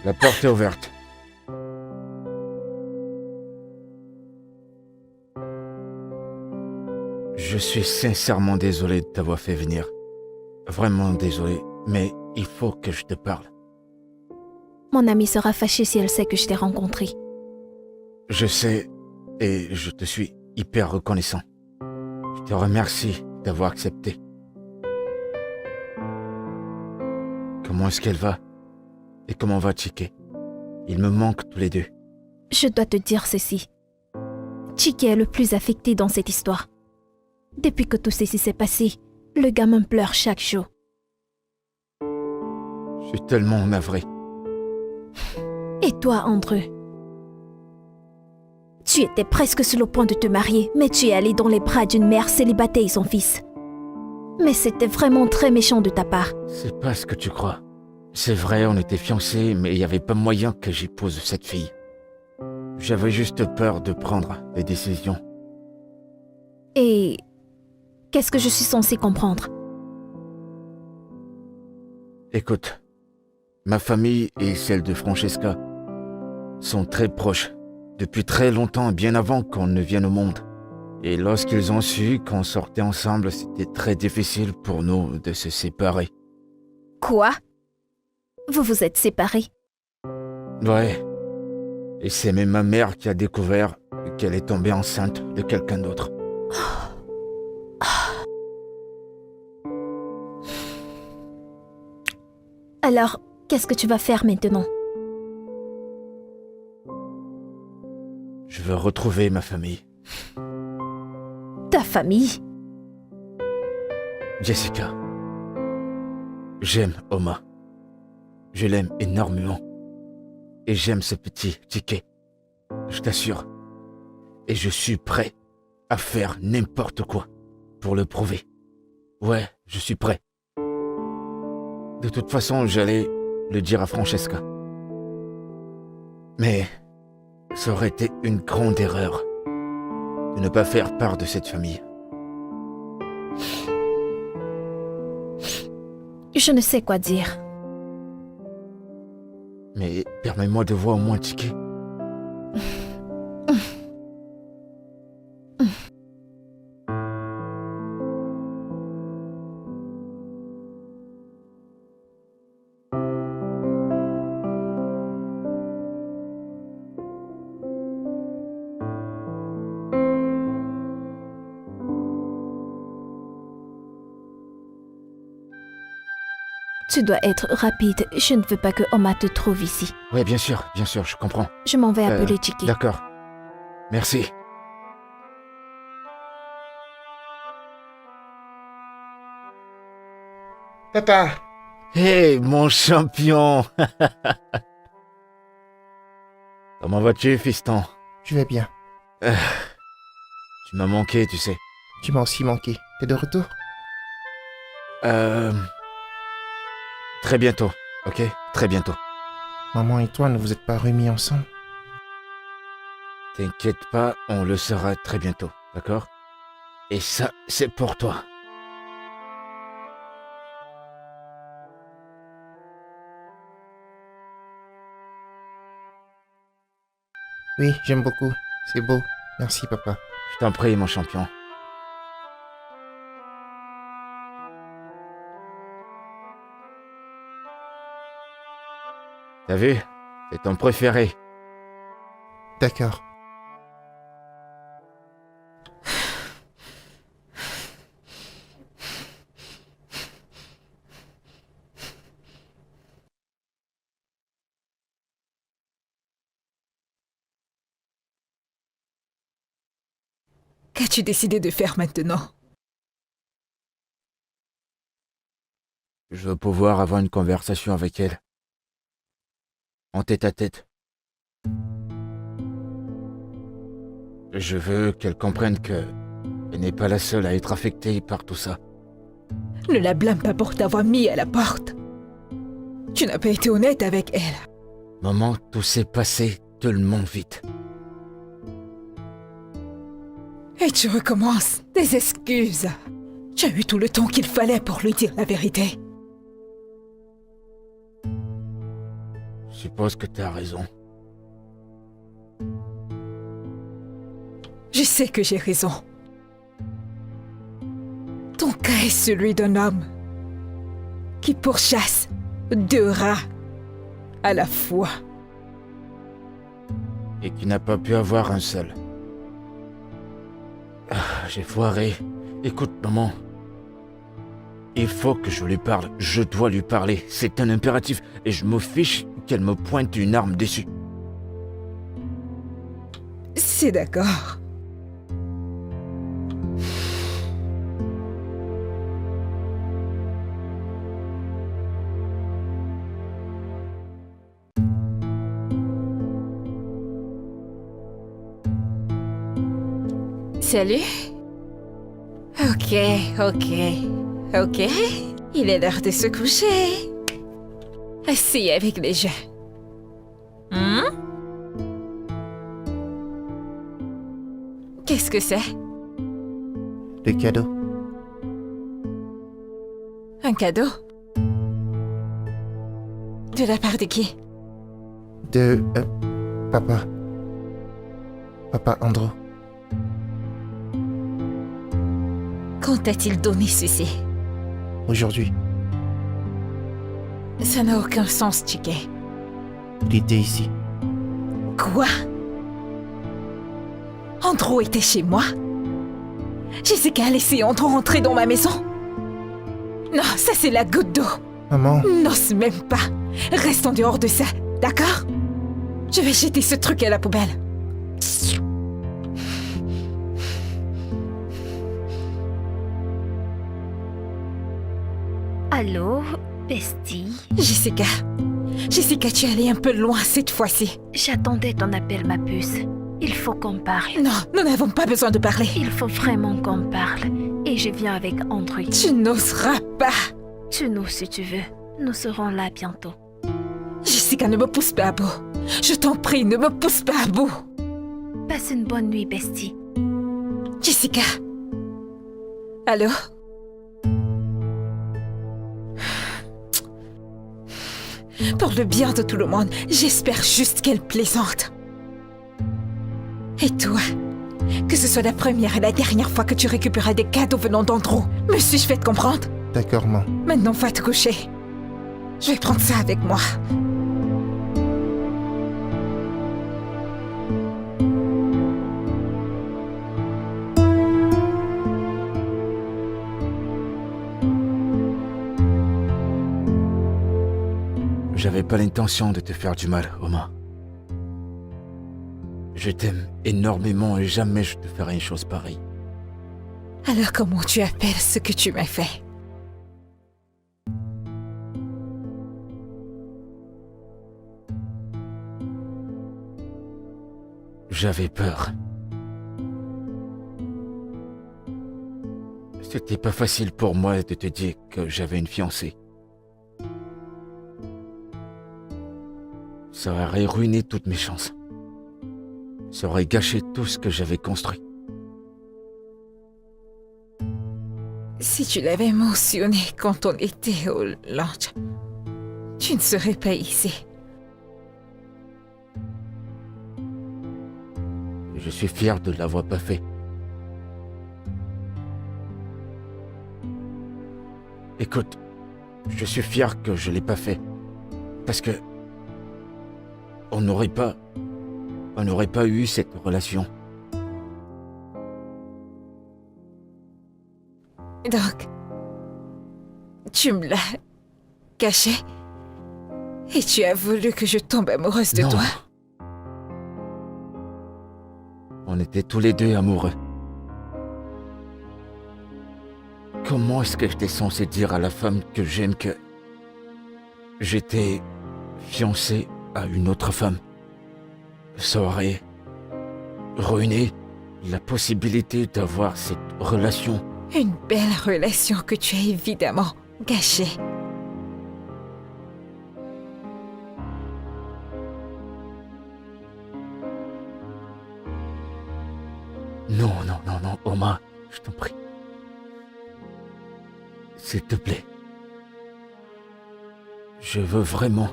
la porte est ouverte. Je suis sincèrement désolé de t'avoir fait venir. Vraiment désolé, mais il faut que je te parle. Mon amie sera fâchée si elle sait que je t'ai rencontré. Je sais et je te suis hyper reconnaissant. Je te remercie d'avoir accepté. Comment est-ce qu'elle va? Et comment va Chike? Ils me manquent tous les deux. Je dois te dire ceci. Chike est le plus affecté dans cette histoire. Depuis que tout ceci s'est passé, le gamin pleure chaque jour. Je suis tellement navré. Et toi, Andrew? Tu étais presque sur le point de te marier, mais tu es allé dans les bras d'une mère célibataire et son fils. Mais c'était vraiment très méchant de ta part. C'est pas ce que tu crois. C'est vrai, on était fiancés, mais il n'y avait pas moyen que j'épouse cette fille. J'avais juste peur de prendre des décisions. Et qu'est-ce que je suis censée comprendre? Écoute, ma famille et celle de Francesca sont très proches depuis très longtemps, bien avant qu'on ne vienne au monde. Et lorsqu'ils ont su qu'on sortait ensemble, c'était très difficile pour nous de se séparer. Quoi? Vous vous êtes séparés? Ouais. Et c'est même ma mère qui a découvert qu'elle est tombée enceinte de quelqu'un d'autre. Alors, qu'est-ce que tu vas faire maintenant? Je veux retrouver ma famille. Ta famille? Jessica. J'aime Oma. Je l'aime énormément. Et j'aime ce petit Chike. Je t'assure. Et je suis prêt à faire n'importe quoi pour le prouver. Ouais, je suis prêt. De toute façon, j'allais le dire à Francesca. Mais ça aurait été une grande erreur de ne pas faire part de cette famille. Je ne sais quoi dire. Mais permets-moi de voir au moins Chike. Tu dois être rapide. Je ne veux pas que Oma te trouve ici. Ouais, bien sûr, je comprends. Je m'en vais appeler Chike. D'accord. Merci. Papa, Hey, mon champion. Comment vas-tu, fiston? je vais bien. Tu m'as manqué, tu sais. Tu m'as aussi manqué. T'es de retour? Très bientôt, ok? Très bientôt. Maman et toi ne vous êtes pas remis ensemble? T'inquiète pas, on le sera très bientôt, d'accord? Et ça, c'est pour toi. Oui, j'aime beaucoup. C'est beau. Merci, papa. Je t'en prie, mon champion. T'as vu? C'est ton préféré. D'accord. Qu'as-tu décidé de faire maintenant? Je veux pouvoir avoir une conversation avec elle. En tête à tête. Je veux qu'elle comprenne que elle n'est pas la seule à être affectée par tout ça. Ne la blâme pas pour t'avoir mis à la porte. Tu n'as pas été honnête avec elle. Maman, tout s'est passé tellement vite. Et tu recommences des excuses. Tu as eu tout le temps qu'il fallait pour lui dire la vérité. Je suppose que t'as raison. Je sais que j'ai raison. Ton cas est celui d'un homme qui pourchasse 2 rats à la fois. Et qui n'a pas pu avoir un seul. J'ai foiré. Écoute, maman. Il faut que je lui parle. Je dois lui parler. C'est un impératif. Et je me fiche qu'elle me pointe une arme dessus. C'est d'accord. Salut. Ok. Il est l'heure de se coucher. Assis avec les jeux. Qu'est-ce que c'est? Le cadeau. Un cadeau? De la part de qui? De... papa. Papa Andrew. Quand a-t-il donné ceci? Aujourd'hui, Ça n'a aucun sens, Chiquet. il était ici. Quoi? Andrew était chez moi? Jessica a laissé Andrew entrer dans ma maison? Non, ça c'est la goutte d'eau. Maman, N'ose même pas. Reste en dehors de ça, d'accord? Je vais jeter ce truc à la poubelle. Allô, bestie? Jessica, tu es allée un peu loin cette fois-ci. J'attendais ton appel, ma puce. Il faut qu'on parle. Non, nous n'avons pas besoin de parler. Il faut vraiment qu'on parle. Et je viens avec Andrew. Tu n'oseras pas. Tu nous si tu veux. Nous serons là bientôt. Jessica, ne me pousse pas à bout. Je t'en prie, ne me pousse pas à bout. Passe une bonne nuit, bestie. Jessica. Allô? Pour le bien de tout le monde, j'espère juste qu'elle plaisante. Et toi? Que ce soit la première et la dernière fois que tu récupéreras des cadeaux venant d'Andrew. Me suis-je fait comprendre? d'accord, maman. Maintenant, va te coucher. Je vais prendre ça avec moi. J'avais pas l'intention de te faire du mal, Oma. Je t'aime énormément et jamais je te ferai une chose pareille. Alors comment tu appelles ce que tu m'as fait? J'avais peur. C'était pas facile pour moi de te dire que j'avais une fiancée. Ça aurait ruiné toutes mes chances. Ça aurait gâché tout ce que j'avais construit. Si tu l'avais mentionné quand on était au lunch, tu ne serais pas ici. Je suis fier de l'avoir pas fait. Écoute, je suis fier que je l'ai pas fait. Parce que on n'aurait pas eu cette relation. Donc, tu me l'as caché et tu as voulu que je tombe amoureuse de Non. toi. On était tous les deux amoureux. Comment est-ce que j'étais censé dire à la femme que j'aime que j'étais fiancé à une autre femme? Ça aurait ruiné la possibilité d'avoir cette relation. Une belle relation que tu as évidemment gâchée. Non, Oma, je t'en prie. S'il te plaît. Je veux vraiment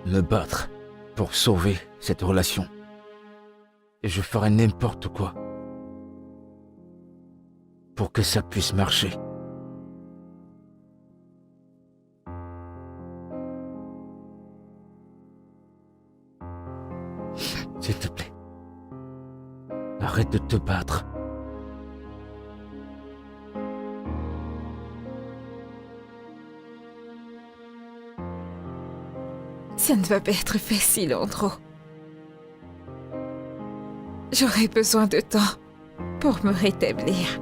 me battre pour sauver cette relation. Et je ferai n'importe quoi pour que ça puisse marcher. S'il te plaît. Arrête de te battre. Ça ne va pas être facile, Andrew. J'aurai besoin de temps pour me rétablir.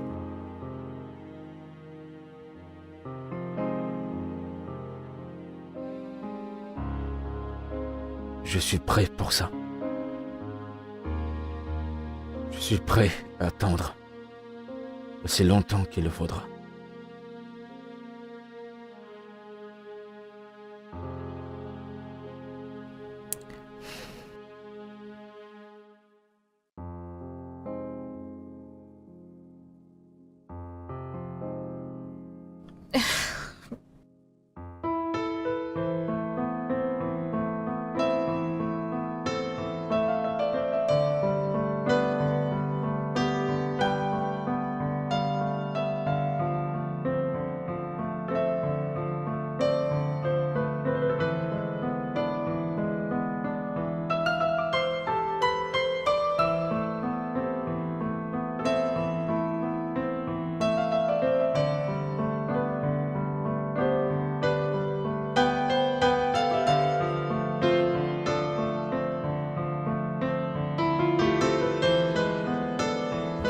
Je suis prêt pour ça. Je suis prêt à attendre aussi longtemps qu'il le faudra.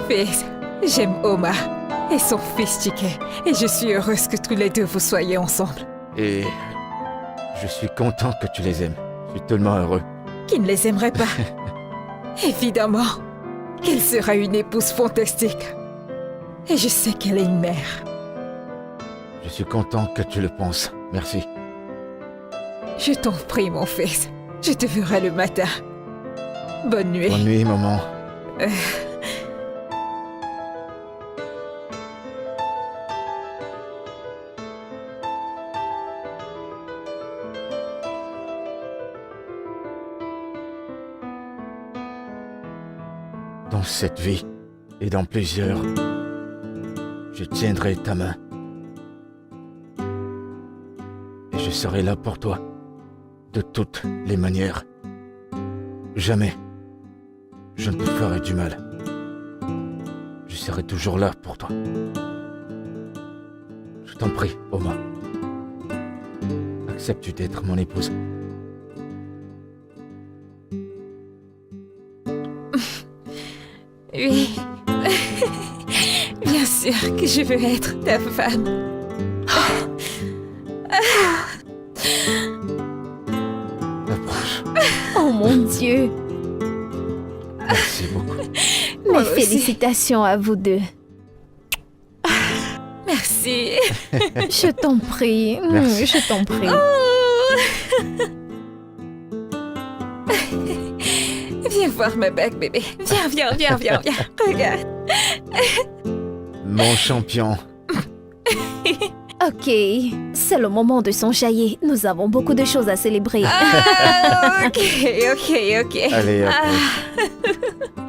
Fils, j'aime Oma et son fils Chike, et je suis heureuse que tous les deux vous soyez ensemble. Et je suis content que tu les aimes. Je suis tellement heureux. Qui ne les aimerait pas? Évidemment qu'elle sera une épouse fantastique. Et je sais qu'elle est une mère. Je suis content que tu le penses. Merci. Je t'en prie, mon fils. Je te verrai le matin. Bonne nuit. Bonne nuit, maman. Dans cette vie et dans plusieurs, je tiendrai ta main. Et je serai là pour toi, de toutes les manières. Jamais je ne te ferai du mal. Je serai toujours là pour toi. Je t'en prie, Oma. Acceptes-tu d'être mon épouse? Oui. Bien sûr que je veux être ta femme. Approche. Oh mon Dieu. Merci beaucoup. Mes félicitations à vous deux. Merci. Je t'en prie. Merci. Je t'en prie. Viens voir ma bague, bébé. Viens. Regarde. Mon champion. Ok, c'est le moment de s'enjailler. Nous avons beaucoup de choses à célébrer. Ah, ok. Allez, à Ah. plus.